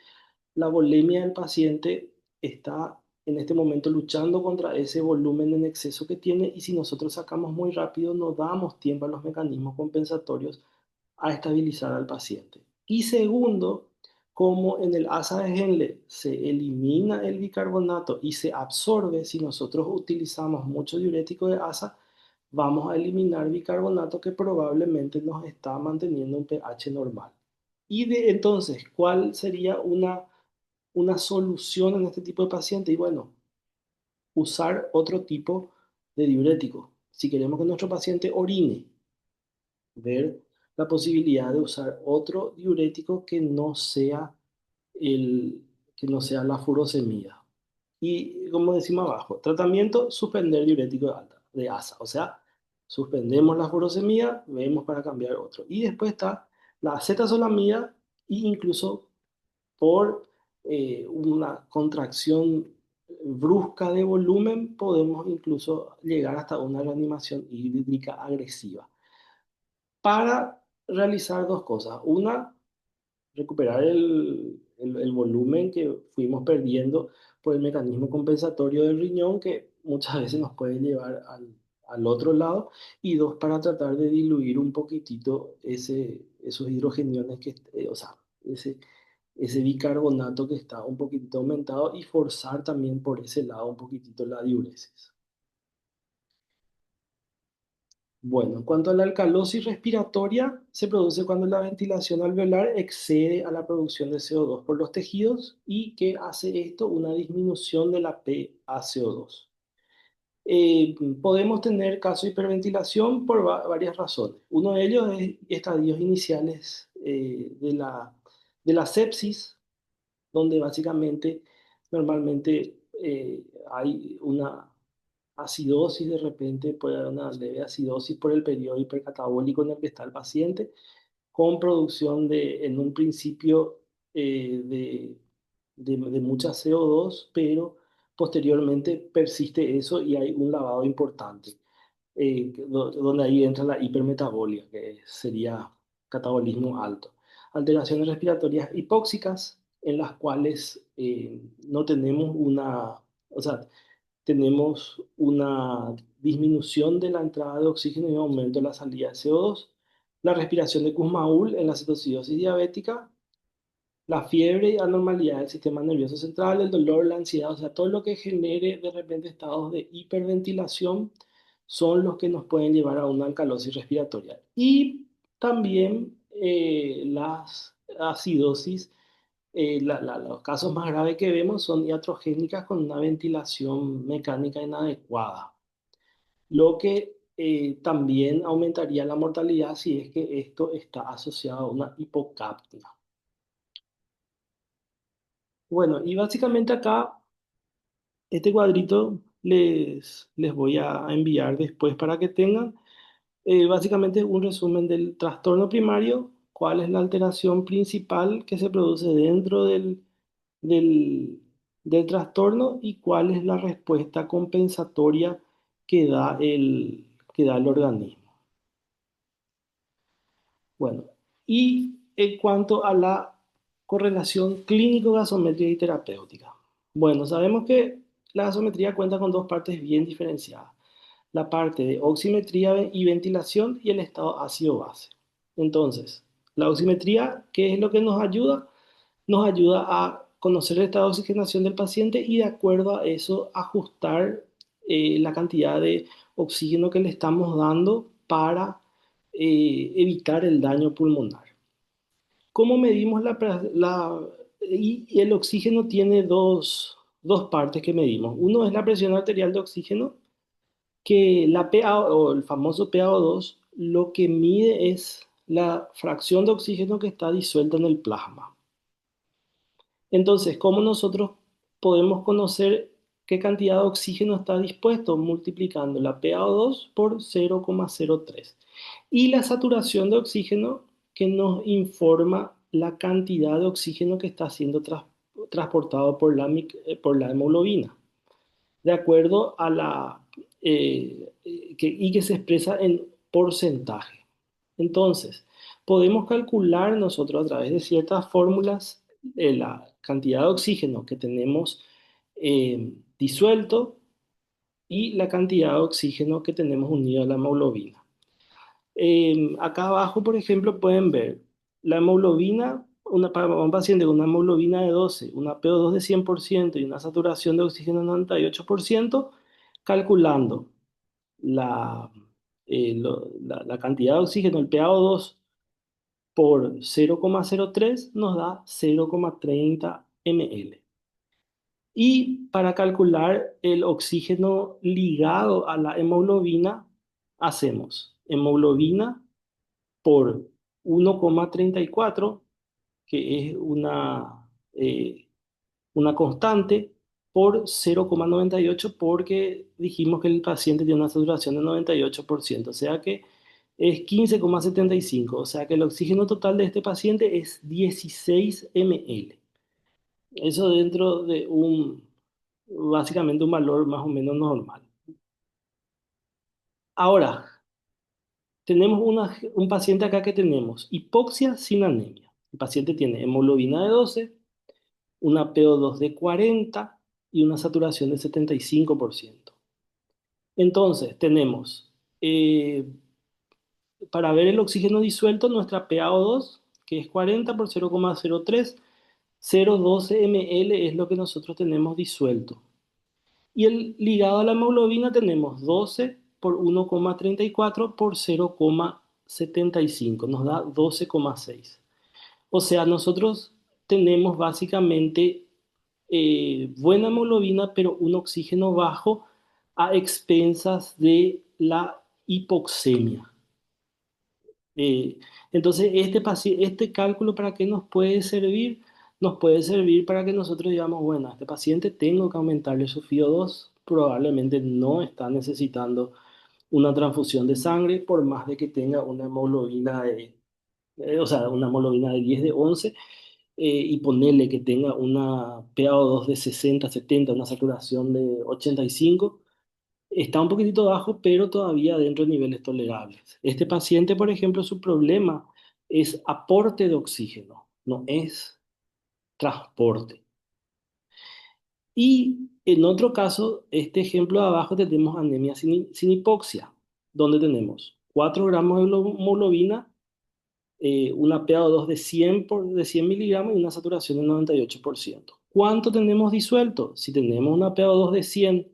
Speaker 1: la volemia del paciente está en este momento luchando contra ese volumen en exceso que tiene y si nosotros sacamos muy rápido no damos tiempo a los mecanismos compensatorios a estabilizar al paciente. Y segundo, como en el asa de Henle se elimina el bicarbonato y se absorbe, si nosotros utilizamos mucho diurético de asa, vamos a eliminar bicarbonato que probablemente nos está manteniendo un pH normal. Entonces, ¿cuál sería una solución en este tipo de paciente? Y bueno, usar otro tipo de diurético. Si queremos que nuestro paciente orine, ver la posibilidad de usar otro diurético el, que no sea la furosemida. Y como decimos abajo, tratamiento, suspender diurético de asa. O sea, suspendemos la furosemida, vemos para cambiar otro. Y después está la acetazolamida e incluso por una contracción brusca de volumen, podemos incluso llegar hasta una reanimación hídrica agresiva. Para realizar dos cosas. Una, recuperar el volumen que fuimos perdiendo por el mecanismo compensatorio del riñón, que muchas veces nos puede llevar al otro lado. Y dos, para tratar de diluir un poquitito esos hidrogeniones o sea, ese bicarbonato que está un poquitito aumentado y forzar también por ese lado un poquitito la diuresis. Bueno, en cuanto a la alcalosis respiratoria, se produce cuando la ventilación alveolar excede a la producción de CO2 por los tejidos y que hace esto una disminución de la PaCO2. Podemos tener caso de hiperventilación por varias razones. Uno de ellos es estadios iniciales de la sepsis, donde básicamente normalmente hay una acidosis, de repente puede haber una leve acidosis por el periodo hipercatabólico en el que está el paciente, con producción en un principio de mucha CO2, pero posteriormente persiste eso y hay un lavado importante, donde ahí entra la hipermetabolia, que sería catabolismo alto. Alteraciones respiratorias hipóxicas, en las cuales no tenemos o sea, tenemos una disminución de la entrada de oxígeno y un aumento de la salida de CO2. La respiración de Kussmaul en la citocidosis diabética, la fiebre y anormalidad del sistema nervioso central, el dolor, la ansiedad, o sea, todo lo que genere de repente estados de hiperventilación son los que nos pueden llevar a una alcalosis respiratoria. Y también las acidosis, los casos más graves que vemos son iatrogénicas con una ventilación mecánica inadecuada, lo que también aumentaría la mortalidad si es que esto está asociado a una hipocapnia. Bueno, y básicamente acá este cuadrito les voy a enviar después para que tengan básicamente un resumen del trastorno primario, cuál es la alteración principal que se produce dentro del, del trastorno y cuál es la respuesta compensatoria que da el organismo. Bueno, y en cuanto a la correlación clínico-gasométrica y terapéutica. Bueno, sabemos que la gasometría cuenta con dos partes bien diferenciadas: la parte de oximetría y ventilación y el estado ácido-base. Entonces, la oximetría, ¿qué es lo que nos ayuda? Nos ayuda a conocer el estado de oxigenación del paciente y de acuerdo a eso ajustar la cantidad de oxígeno que le estamos dando para evitar el daño pulmonar. ¿Cómo medimos y el oxígeno tiene dos partes que medimos? Uno es la presión arterial de oxígeno, que la PA o el famoso PaO2 lo que mide es la fracción de oxígeno que está disuelta en el plasma. Entonces, ¿cómo nosotros podemos conocer qué cantidad de oxígeno está dispuesto? Multiplicando la PaO2 por 0,03. Y la saturación de oxígeno, que nos informa la cantidad de oxígeno que está siendo transportado por la hemoglobina, de acuerdo a y que se expresa en porcentaje. Entonces, podemos calcular nosotros a través de ciertas fórmulas la cantidad de oxígeno que tenemos disuelto y la cantidad de oxígeno que tenemos unido a la hemoglobina. Acá abajo, por ejemplo, pueden ver la hemoglobina, para un paciente con una hemoglobina de 12, una PO2 de 100% y una saturación de oxígeno de 98%, calculando la, la cantidad de oxígeno, el PaO2, por 0,03 nos da 0,30 ml. Y para calcular el oxígeno ligado a la hemoglobina, hacemos hemoglobina por 1,34, que es una constante, por 0,98, porque dijimos que el paciente tiene una saturación de 98%, o sea que es 15,75, o sea que el oxígeno total de este paciente es 16 ml. Eso dentro de básicamente un valor más o menos normal. Ahora, tenemos un paciente acá que tenemos hipoxia sin anemia. El paciente tiene hemoglobina de 12, una PO2 de 40 y una saturación de 75%. Entonces, tenemos, para ver el oxígeno disuelto, nuestra PaO2, que es 40 por 0,03, 0,12 ml es lo que nosotros tenemos disuelto. Y el ligado a la hemoglobina tenemos 12 por 1,34 por 0,75, nos da 12,6. O sea, nosotros tenemos básicamente buena hemoglobina, pero un oxígeno bajo a expensas de la hipoxemia. Eh, entonces, este cálculo, ¿para qué nos puede servir? Nos puede servir para que nosotros digamos, bueno, a este paciente tengo que aumentarle su FIO2, probablemente no está necesitando una transfusión de sangre, por más de que tenga una hemoglobina o sea, una hemoglobina de 10 de 11, y ponerle que tenga una PaO2 de 60, 70, una saturación de 85. Está un poquitito bajo, pero todavía dentro de niveles tolerables. Este paciente, por ejemplo, su problema es aporte de oxígeno, no es transporte. Y en otro caso, este ejemplo de abajo tenemos anemia sin hipoxia, donde tenemos 4 gramos de hemoglobina, una PaO2 de 100 miligramos y una saturación del 98%. ¿Cuánto tenemos disuelto? Si tenemos una PaO2 de 100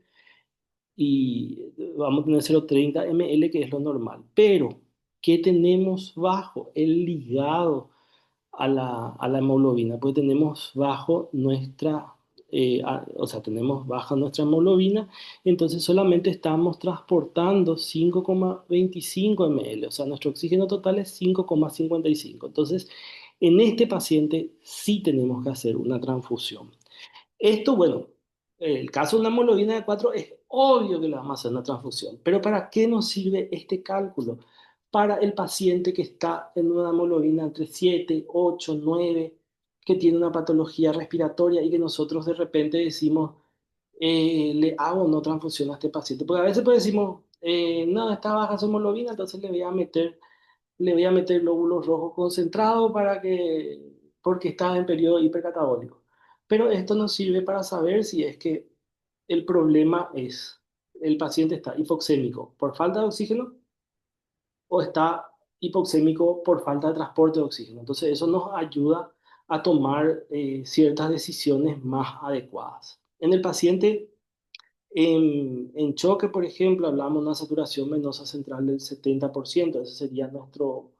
Speaker 1: y vamos a tener 0,30 ml, que es lo normal. Pero, ¿qué tenemos bajo? El ligado a la hemoglobina, pues tenemos bajo nuestra, o sea, tenemos baja nuestra hemoglobina, entonces solamente estamos transportando 5,25 ml, o sea, nuestro oxígeno total es 5,55. Entonces, en este paciente sí tenemos que hacer una transfusión. Esto, bueno, el caso de una hemoglobina de 4 es obvio que le vamos a hacer una transfusión, pero ¿para qué nos sirve este cálculo? Para el paciente que está en una hemoglobina entre 7, 8, 9, que tiene una patología respiratoria y que nosotros de repente decimos, le hago no transfusión a este paciente. Porque a veces pues decimos, no, está baja su hemoglobina, entonces le voy a meter glóbulos rojos concentrados porque está en periodo hipercatabólico. Pero esto nos sirve para saber si es que el problema es, el paciente está hipoxémico por falta de oxígeno o está hipoxémico por falta de transporte de oxígeno. Entonces eso nos ayuda a tomar ciertas decisiones más adecuadas. En el paciente en choque, por ejemplo, hablamos de una saturación venosa central del 70%. Ese sería nuestro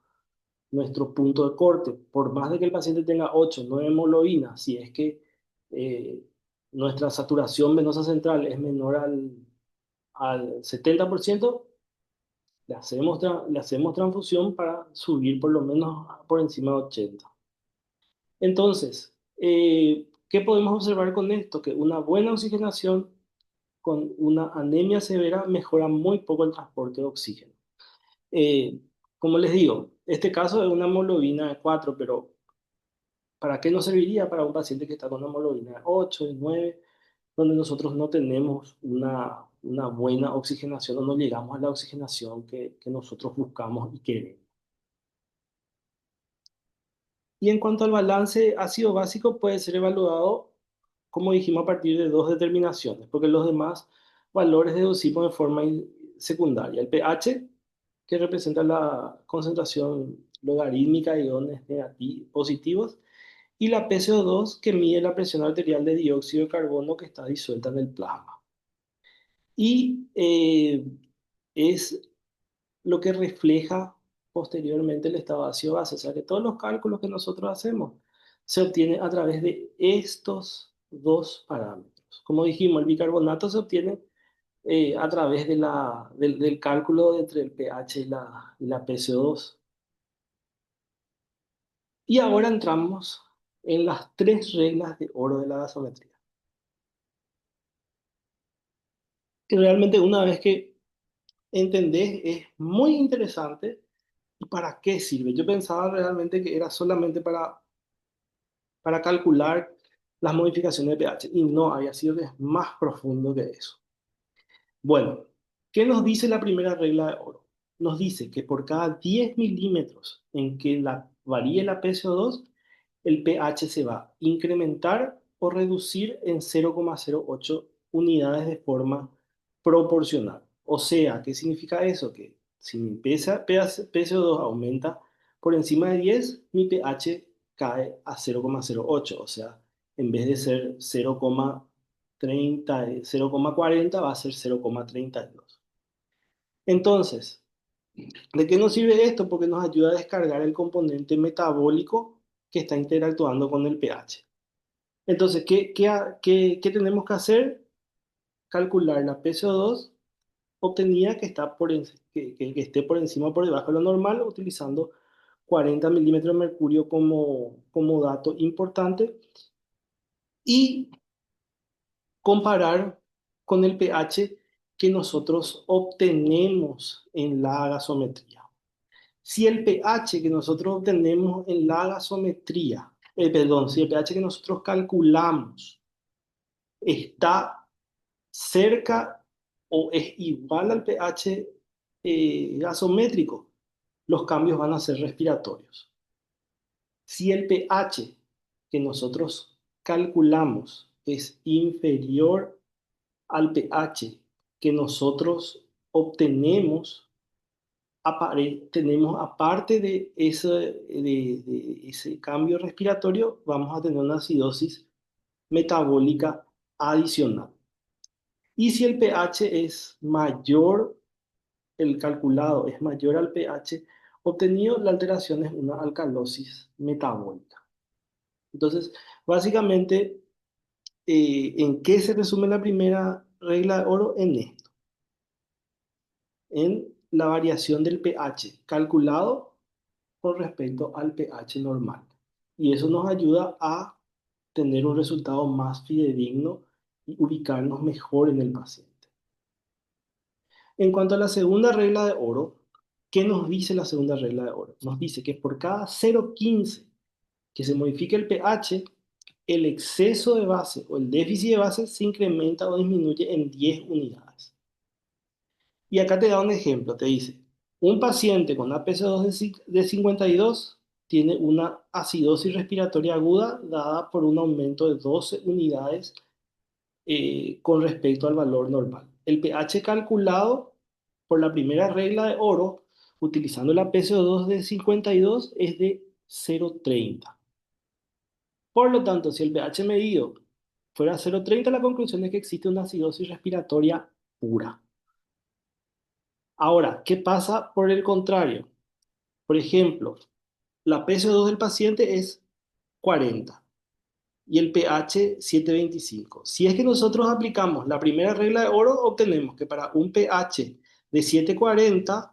Speaker 1: punto de corte. Por más de que el paciente tenga 8 9 hemoglobina, si es que eh, nuestra saturación venosa central es menor al 70%, le hacemos transfusión para subir por lo menos por encima de 80. Entonces, ¿qué podemos observar con esto? Que una buena oxigenación con una anemia severa mejora muy poco el transporte de oxígeno. Eh, Como les digo, este caso es una hemoglobina de 4, pero ¿para qué nos serviría para un paciente que está con una hemoglobina de 8, de 9, donde nosotros no tenemos una buena oxigenación o no llegamos a la oxigenación que nosotros buscamos y queremos? Y en cuanto al balance ácido básico, puede ser evaluado, como dijimos, a partir de dos determinaciones, porque los demás valores deducimos de forma secundaria. El pH, que representa la concentración logarítmica de iones positivos, y la PCO2, que mide la presión arterial de dióxido de carbono que está disuelta en el plasma. Y es lo que refleja posteriormente el estado de ácido base. O sea que todos los cálculos que nosotros hacemos se obtienen a través de estos dos parámetros. Como dijimos, el bicarbonato se obtiene a través del cálculo entre el pH y la PCO2. Y ahora entramos en las tres reglas de oro de la gasometría, que realmente una vez que entendés es muy interesante. ¿Y para qué sirve? Yo pensaba realmente que era solamente para calcular las modificaciones de pH. Y no, había sido que es más profundo que eso. Bueno, ¿qué nos dice la primera regla de oro? Nos dice que por cada 10 milímetros en que varíe la PCO2, el pH se va a incrementar o reducir en 0,08 unidades de forma proporcional. O sea, ¿qué significa eso? Que si mi PCO2 aumenta por encima de 10, mi pH cae a 0,08. O sea, en vez de ser 0,40 va a ser 0,32. Entonces, ¿de qué nos sirve esto? Porque nos ayuda a descargar el componente metabólico que está interactuando con el pH. Entonces, ¿qué tenemos que hacer? Calcular la PCO2 obtenida que esté por encima o por debajo de lo normal, utilizando 40 milímetros de mercurio como dato importante, y comparar con el pH que nosotros obtenemos en la gasometría. Si el pH que nosotros obtenemos en la gasometría, perdón, si el pH que nosotros calculamos está cerca o es igual al pH gasométrico, los cambios van a ser respiratorios. Si el pH que nosotros calculamos es inferior al pH que nosotros obtenemos, tenemos aparte de ese cambio respiratorio, vamos a tener una acidosis metabólica adicional. Y si el pH es mayor, el calculado es mayor al pH obtenido, la alteración es una alcalosis metabólica. Entonces, básicamente, ¿en qué se resume la primera regla de oro? En esto, en la variación del pH calculado con respecto al pH normal. Y eso nos ayuda a tener un resultado más fidedigno y ubicarnos mejor en el paciente. En cuanto a la segunda regla de oro, ¿qué nos dice la segunda regla de oro? Nos dice que por cada 0,15 que se modifique el pH, el exceso de base o el déficit de base se incrementa o disminuye en 10 unidades. Y acá te da un ejemplo, te dice, un paciente con APC2 de 52 tiene una acidosis respiratoria aguda dada por un aumento de 12 unidades con respecto al valor normal. El pH calculado por la primera regla de oro, utilizando la PCO2 de 52, es de 0,30. Por lo tanto, si el pH medido fuera 0,30, la conclusión es que existe una acidosis respiratoria pura. Ahora, ¿qué pasa por el contrario? Por ejemplo, la PCO2 del paciente es 40 y el pH 7,25. Si es que nosotros aplicamos la primera regla de oro, obtenemos que para un pH de 7,40,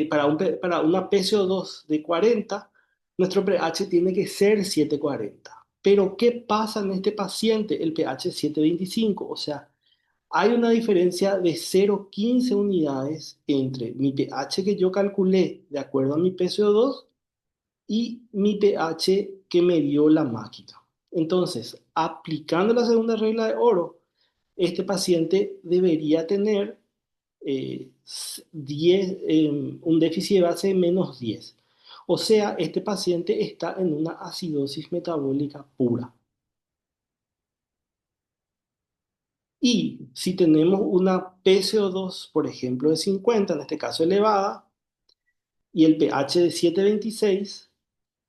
Speaker 1: para una PCO2 de 40, nuestro pH tiene que ser 7,40. Pero ¿qué pasa en este paciente? El pH es 7,25, o sea, hay una diferencia de 0,15 unidades entre mi pH que yo calculé de acuerdo a mi PCO2 y mi pH que me dio la máquina. Entonces, aplicando la segunda regla de oro, este paciente debería tener 10, un déficit de base de -10. O sea, este paciente está en una acidosis metabólica pura. Y si tenemos una PCO2, por ejemplo, de 50, en este caso elevada, y el pH de 7,26,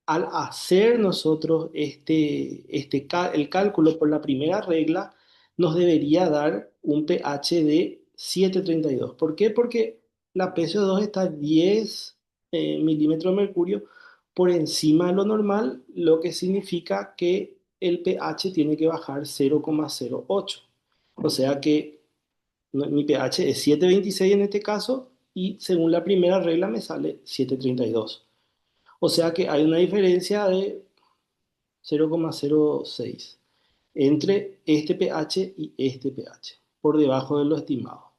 Speaker 1: al hacer nosotros el cálculo por la primera regla, nos debería dar un pH de 7,32. ¿Por qué? Porque la PCO2 está a 10 milímetros de mercurio por encima de lo normal, lo que significa que el pH tiene que bajar 0,08. O sea que mi pH es 7,26 en este caso y según la primera regla me sale 7,32. O sea que hay una diferencia de 0,06 entre este pH y este pH, por debajo de lo estimado.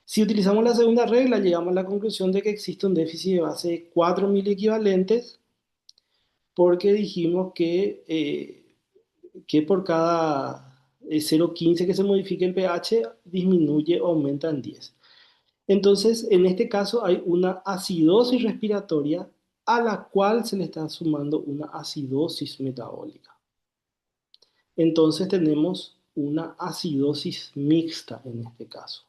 Speaker 1: Si utilizamos la segunda regla, llegamos a la conclusión de que existe un déficit de base de 4 miliequivalentes porque dijimos que que por cada 0,15 que se modifique el pH, disminuye o aumenta en 10. Entonces, en este caso hay una acidosis respiratoria a la cual se le está sumando una acidosis metabólica. Entonces tenemos una acidosis mixta en este caso.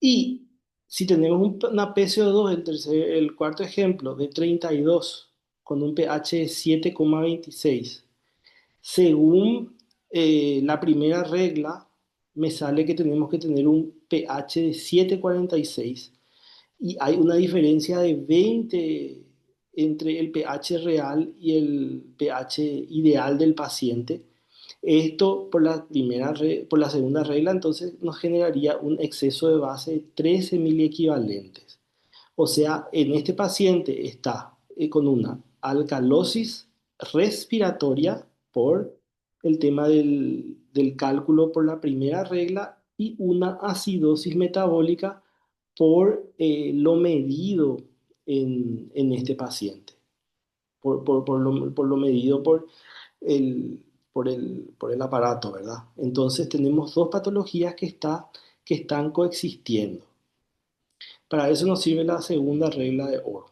Speaker 1: Y si tenemos una PCO2, el cuarto ejemplo, de 32, con un pH de 7,26, según la primera regla, me sale que tenemos que tener un pH de 7,46 y hay una diferencia de 20 entre el pH real y el pH ideal del paciente. Esto por la segunda regla, entonces nos generaría un exceso de base de 13 miliequivalentes. O sea, en este paciente está con una alcalosis respiratoria por el tema del cálculo por la primera regla y una acidosis metabólica por lo medido en este paciente, por lo medido el, por el aparato, ¿verdad? Entonces tenemos dos patologías que están coexistiendo. Para eso nos sirve la segunda regla de oro.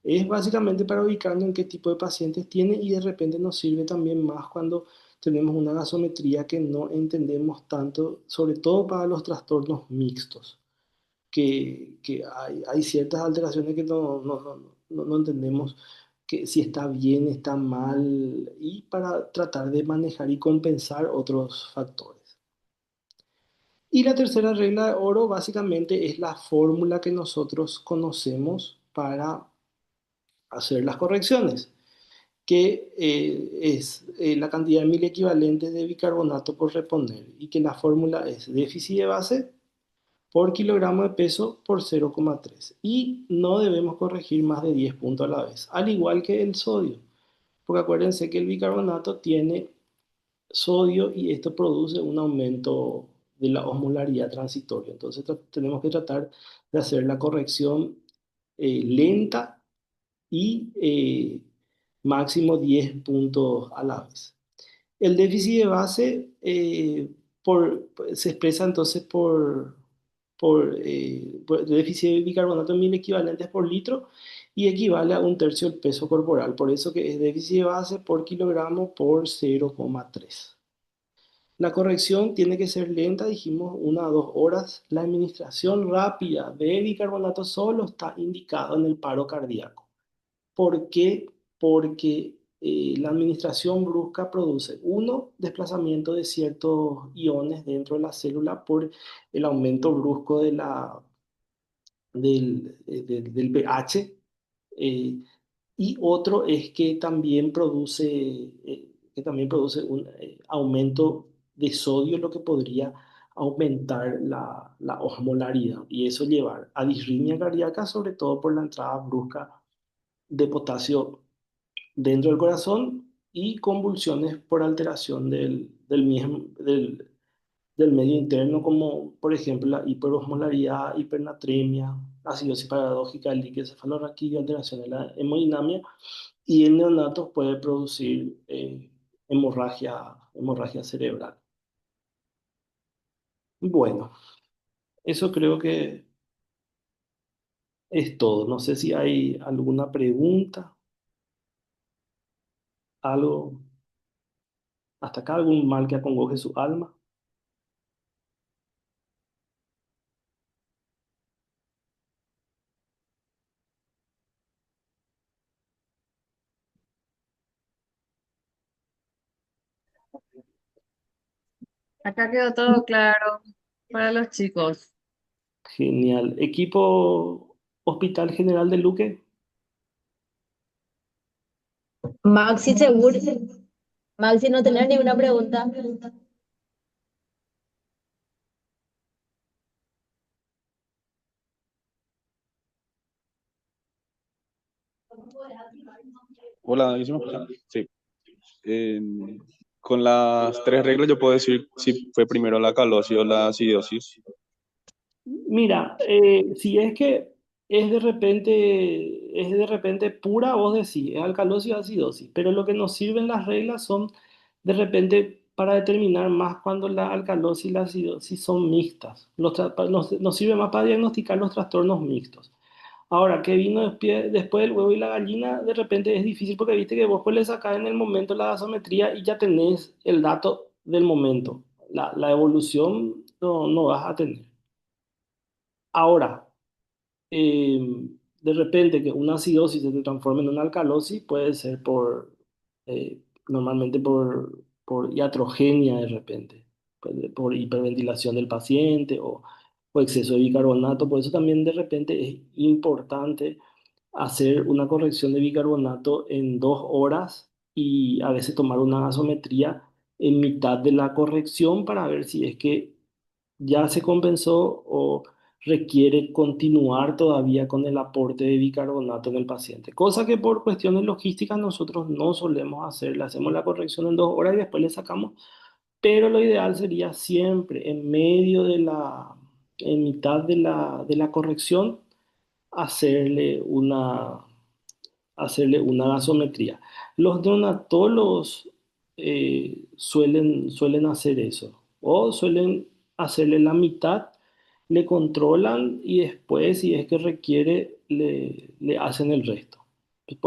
Speaker 1: Es básicamente para ubicarnos en qué tipo de pacientes tiene y de repente nos sirve también más cuando tenemos una gasometría que no entendemos tanto, sobre todo para los trastornos mixtos, que hay ciertas alteraciones que no entendemos que si está bien, está mal, y para tratar de manejar y compensar otros factores. Y la tercera regla de oro básicamente es la fórmula que nosotros conocemos para hacer las correcciones, que es la cantidad de mil equivalentes de bicarbonato por reponer y que la fórmula es déficit de base por kilogramo de peso por 0,3. Y no debemos corregir más de 10 puntos a la vez, al igual que el sodio, porque acuérdense que el bicarbonato tiene sodio y esto produce un aumento de la osmolaridad transitoria. Entonces tenemos que tratar de hacer la corrección lenta y máximo 10 puntos a la vez. El déficit de base se expresa entonces por déficit de bicarbonato en 1000 equivalentes por litro y equivale a un tercio del peso corporal. Por eso que es déficit de base por kilogramo por 0,3. La corrección tiene que ser lenta, dijimos 1 a 2 horas. La administración rápida de bicarbonato solo está indicado en el paro cardíaco. ¿Por qué? Porque la administración brusca produce, uno, desplazamiento de ciertos iones dentro de la célula por el aumento brusco del pH, eh, y otro es que también produce un aumento de sodio, lo que podría aumentar la osmolaridad y eso llevar a disritmia cardíaca, sobre todo por la entrada brusca de potasio dentro del corazón y convulsiones por alteración del medio interno, como por ejemplo la hiperosmolaridad, hipernatremia, acidosis paradójica, el líquido cefalorraquídeo, alteración de la hemodinamia, y en neonatos puede producir hemorragia cerebral. Bueno, eso creo que es todo. No sé si hay alguna pregunta, algo, hasta acá algún mal que acongoje su alma.
Speaker 2: Acá quedó todo claro para los chicos.
Speaker 1: Genial. Equipo Hospital General de Luque.
Speaker 3: Maxi, seguro. Maxi, no tener ninguna pregunta.
Speaker 4: Hola, ¿y se me escucha? Sí. Eh, con las tres reglas yo puedo decir si fue primero la calosis o la acidosis.
Speaker 1: Mira, si es que es de repente pura, vos decís, es alcalosis o acidosis, pero lo que nos sirven las reglas son de repente para determinar más cuando la alcalosis y la acidosis son mixtas. Nos sirve más para diagnosticar los trastornos mixtos. Ahora, ¿qué vino después del huevo y la gallina? De repente es difícil porque viste que vos pues le sacás en el momento la gasometría y ya tenés el dato del momento. La evolución no vas a tener. Ahora, eh, de repente que una acidosis se te transforme en una alcalosis puede ser normalmente por iatrogenia de repente, por hiperventilación del paciente o exceso de bicarbonato. Por eso también de repente es importante hacer una corrección de bicarbonato en 2 horas y a veces tomar una gasometría en mitad de la corrección para ver si es que ya se compensó o requiere continuar todavía con el aporte de bicarbonato en el paciente. Cosa que por cuestiones logísticas nosotros no solemos hacer. Le hacemos la corrección en 2 horas y después le sacamos, pero lo ideal sería siempre en mitad de la corrección, hacerle hacerle una gasometría. Los neonatólogos suelen hacer eso, o suelen hacerle la mitad, le controlan y después, si es que requiere, le hacen el resto.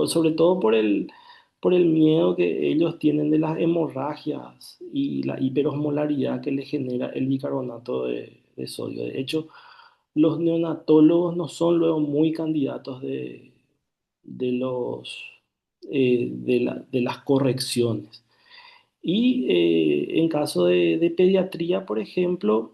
Speaker 1: Sobre todo por el miedo que ellos tienen de las hemorragias y la hiperosmolaridad que le genera el bicarbonato de sodio. De hecho, los neonatólogos no son luego muy candidatos de de las correcciones. Y en caso de pediatría, por ejemplo,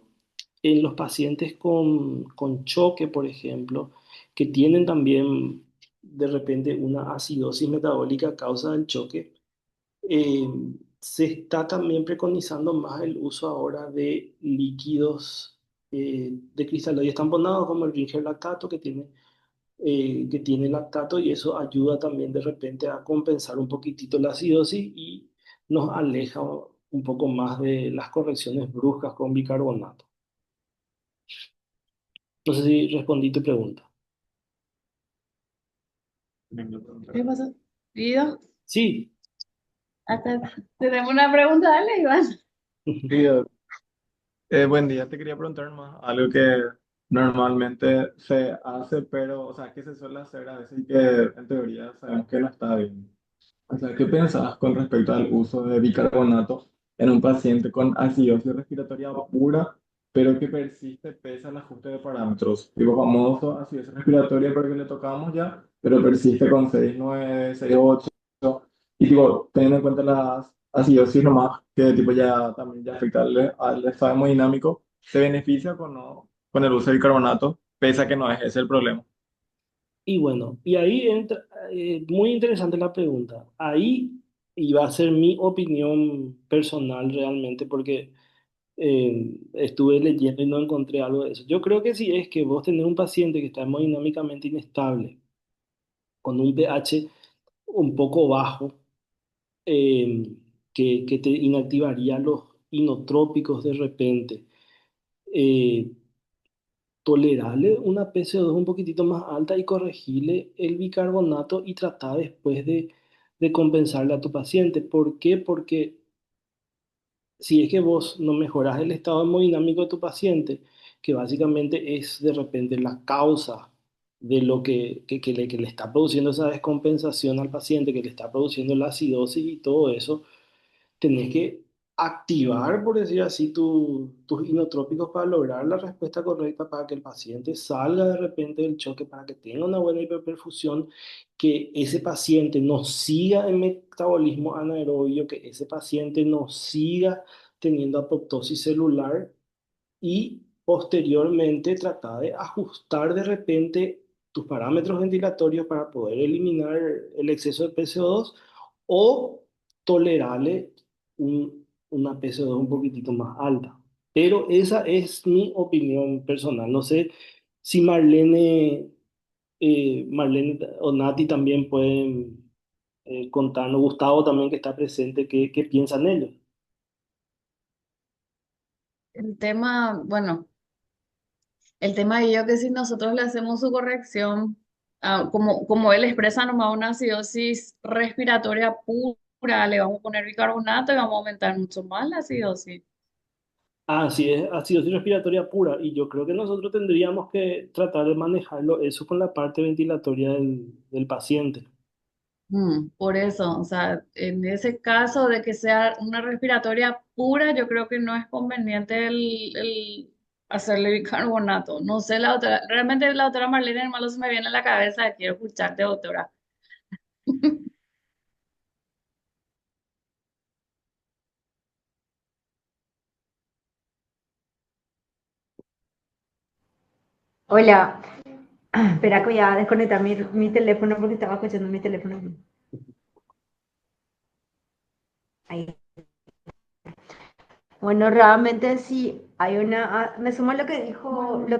Speaker 1: en los pacientes con choque, por ejemplo, que tienen también de repente una acidosis metabólica a causa del choque, eh, se está también preconizando más el uso ahora de líquidos de cristaloides tamponados, como el Ringer lactato, que tiene lactato, y eso ayuda también de repente a compensar un poquitito la acidosis y nos aleja un poco más de las correcciones bruscas con bicarbonato. No sé si respondí tu pregunta.
Speaker 2: ¿Qué pasó? ¿Guido?
Speaker 1: Sí.
Speaker 2: Acá tenemos una pregunta, dale, Iván.
Speaker 5: Sí, buen día, te quería preguntar más algo que normalmente se hace, pero, o sea, que se suele hacer a veces y que en teoría sabemos que no está bien. O sea, ¿qué pensás con respecto al uso de bicarbonato en un paciente con acidosis respiratoria pura, pero que persiste pese al ajuste de parámetros? Digo, famoso acidosis respiratoria porque le tocamos ya, pero persiste con 6,9, 6,8. Y digo, teniendo en cuenta las acidosis nomás, que tipo ya también ya afecta al estado hemodinámico, ¿se beneficia con, no, con el uso de bicarbonato? Pese a que no es ese el problema.
Speaker 1: Y bueno, y ahí entra, muy interesante la pregunta. Ahí iba a ser mi opinión personal realmente, porque estuve leyendo y no encontré algo de eso. Yo creo que si es que vos tenés un paciente que está hemodinámicamente inestable, con un pH un poco bajo, eh, que te inactivaría los inotrópicos de repente, eh, tolerarle una PCO2 un poquitito más alta y corregirle el bicarbonato y tratar después de compensarle a tu paciente. ¿Por qué? Porque si es que vos no mejorás el estado hemodinámico de tu paciente, que básicamente es de repente la causa de lo que le está produciendo esa descompensación al paciente, que le está produciendo la acidosis y todo eso, tenés que activar, por decir así, tus inotrópicos para lograr la respuesta correcta, para que el paciente salga de repente del choque, para que tenga una buena hiperperfusión, que ese paciente no siga en metabolismo anaerobio, que ese paciente no siga teniendo apoptosis celular y posteriormente tratar de ajustar de repente tus parámetros ventilatorios para poder eliminar el exceso de PCO2 o tolerarle una PCO2 un poquitito más alta. Pero esa es mi opinión personal. No sé si Marlene o Nati también pueden contarnos, Gustavo también que está presente, qué piensan ellos.
Speaker 2: El tema, bueno, El tema de ello que si nosotros le hacemos su corrección, como él expresa nomás una acidosis respiratoria pura, le vamos a poner bicarbonato y vamos a aumentar mucho más la acidosis.
Speaker 1: Ah, sí, es acidosis respiratoria pura y yo creo que nosotros tendríamos que tratar de manejarlo eso con la parte ventilatoria del paciente.
Speaker 2: Por eso, o sea, en ese caso de que sea una respiratoria pura, yo creo que no es conveniente el hacerle bicarbonato. No sé, la otra, realmente la doctora Marlene, hermano, se me viene a la cabeza, quiero escucharte, doctora.
Speaker 3: Hola, espera que voy a desconectar mi teléfono porque estaba escuchando mi teléfono. Ahí. Bueno, realmente sí hay me sumo a lo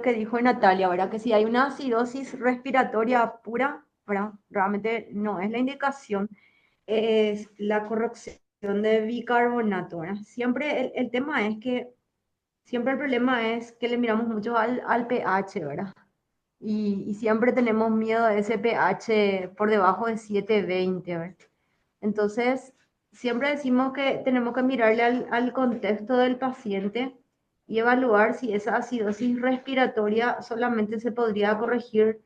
Speaker 3: que dijo Natalia, ¿verdad? Que si hay una acidosis respiratoria pura, ¿verdad? Realmente no es la indicación, es la corrección de bicarbonato, ¿verdad? Siempre el tema es que, siempre el problema es que le miramos mucho al pH, ¿verdad? Y siempre tenemos miedo a ese pH por debajo de 7,20, ¿verdad? Entonces, siempre decimos que tenemos que mirarle al contexto del paciente y evaluar si esa acidosis respiratoria solamente se podría corregir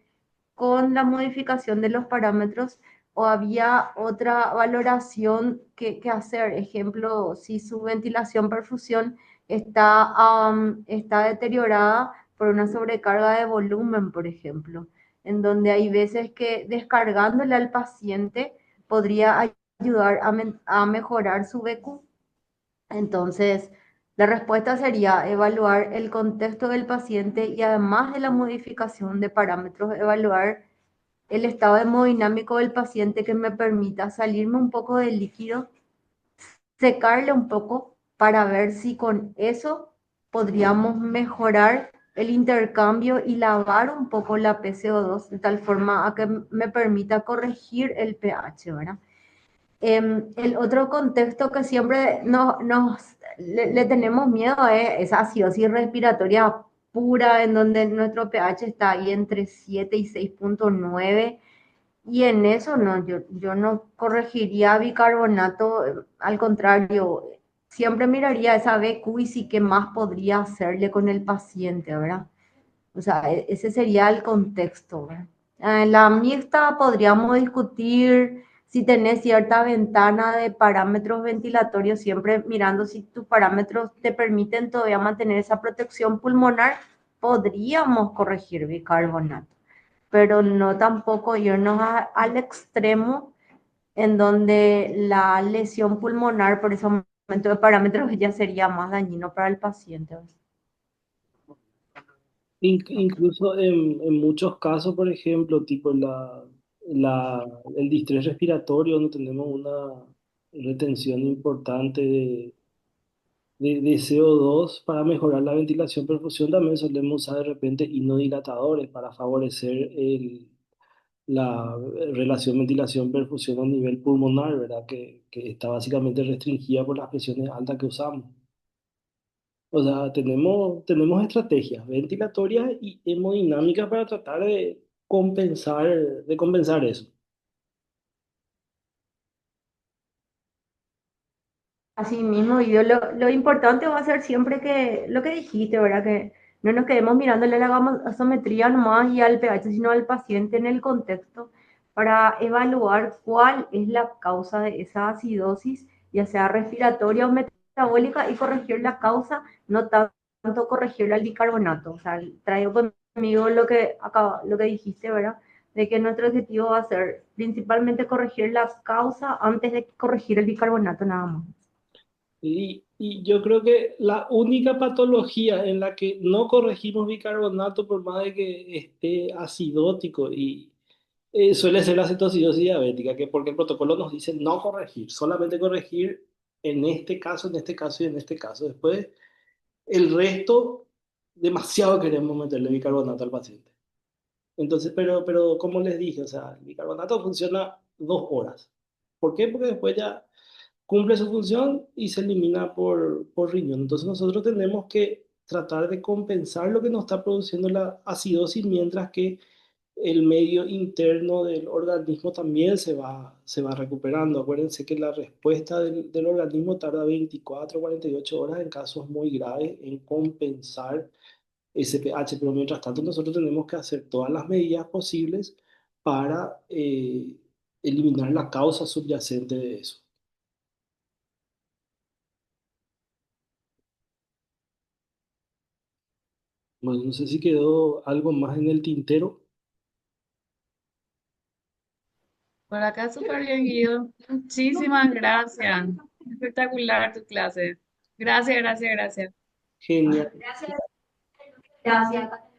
Speaker 3: con la modificación de los parámetros o había otra valoración que hacer. Ejemplo, si su ventilación perfusión está deteriorada por una sobrecarga de volumen, por ejemplo, en donde hay veces que descargándole al paciente podría ayudar a mejorar su BQ. Entonces, la respuesta sería evaluar el contexto del paciente y además de la modificación de parámetros, evaluar el estado hemodinámico del paciente que me permita salirme un poco del líquido, secarle un poco para ver si con eso podríamos mejorar el intercambio y lavar un poco la PCO2 de tal forma a que me permita corregir el pH, ¿verdad? El otro contexto que siempre le tenemos miedo es esa acidosis respiratoria pura, en donde nuestro pH está ahí entre 7 y 6,9. Y en eso no, yo no corregiría bicarbonato, al contrario, siempre miraría esa BQ y sí qué más podría hacerle con el paciente, ¿verdad? O sea, ese sería el contexto, ¿verdad? En la mixta podríamos discutir si tenés cierta ventana de parámetros ventilatorios, siempre mirando si tus parámetros te permiten todavía mantener esa protección pulmonar, podríamos corregir bicarbonato, pero no tampoco irnos al extremo en donde la lesión pulmonar por ese aumento de parámetros ya sería más dañino para el paciente.
Speaker 1: Incluso en muchos casos, por ejemplo, tipo el distrés respiratorio, donde tenemos una retención importante de CO2 para mejorar la ventilación perfusión, también solemos usar de repente inodilatadores para favorecer la relación ventilación-perfusión a nivel pulmonar, ¿verdad? Que está básicamente restringida por las presiones altas que usamos. O sea, tenemos estrategias ventilatorias y hemodinámicas para tratar de compensar eso.
Speaker 3: Así mismo, lo importante va a ser siempre que lo que dijiste, ¿verdad? Que no nos quedemos mirándole la gasometría nomás y al pH, sino al paciente en el contexto para evaluar cuál es la causa de esa acidosis, ya sea respiratoria o metabólica, y corregir la causa, no tanto corregir el bicarbonato. O sea, traigo conmigo lo que dijiste, ¿verdad? De que nuestro objetivo va a ser principalmente corregir la causa antes de corregir el bicarbonato nada más.
Speaker 1: Y yo creo que la única patología en la que no corregimos bicarbonato, por más de que esté acidótico, suele ser la cetoacidosis diabética, que porque el protocolo nos dice no corregir, solamente corregir en este caso, en este caso y en este caso. Después, el resto, demasiado queremos meterle bicarbonato al paciente. Entonces, pero como les dije, o sea, el bicarbonato funciona 2 horas. ¿Por qué? Porque después ya cumple su función y se elimina por riñón. Entonces nosotros tenemos que tratar de compensar lo que nos está produciendo la acidosis, mientras que el medio interno del organismo también se va recuperando. Acuérdense que la respuesta del organismo tarda 24 o 48 horas en casos muy graves en compensar ese pH, pero mientras tanto nosotros tenemos que hacer todas las medidas posibles para eliminar la causa subyacente de eso. Bueno, no sé si quedó algo más en el tintero.
Speaker 2: Por acá súper bien, Guido. Muchísimas gracias. Espectacular tu clase. Gracias, gracias, gracias.
Speaker 1: Genial.
Speaker 3: Gracias. Gracias.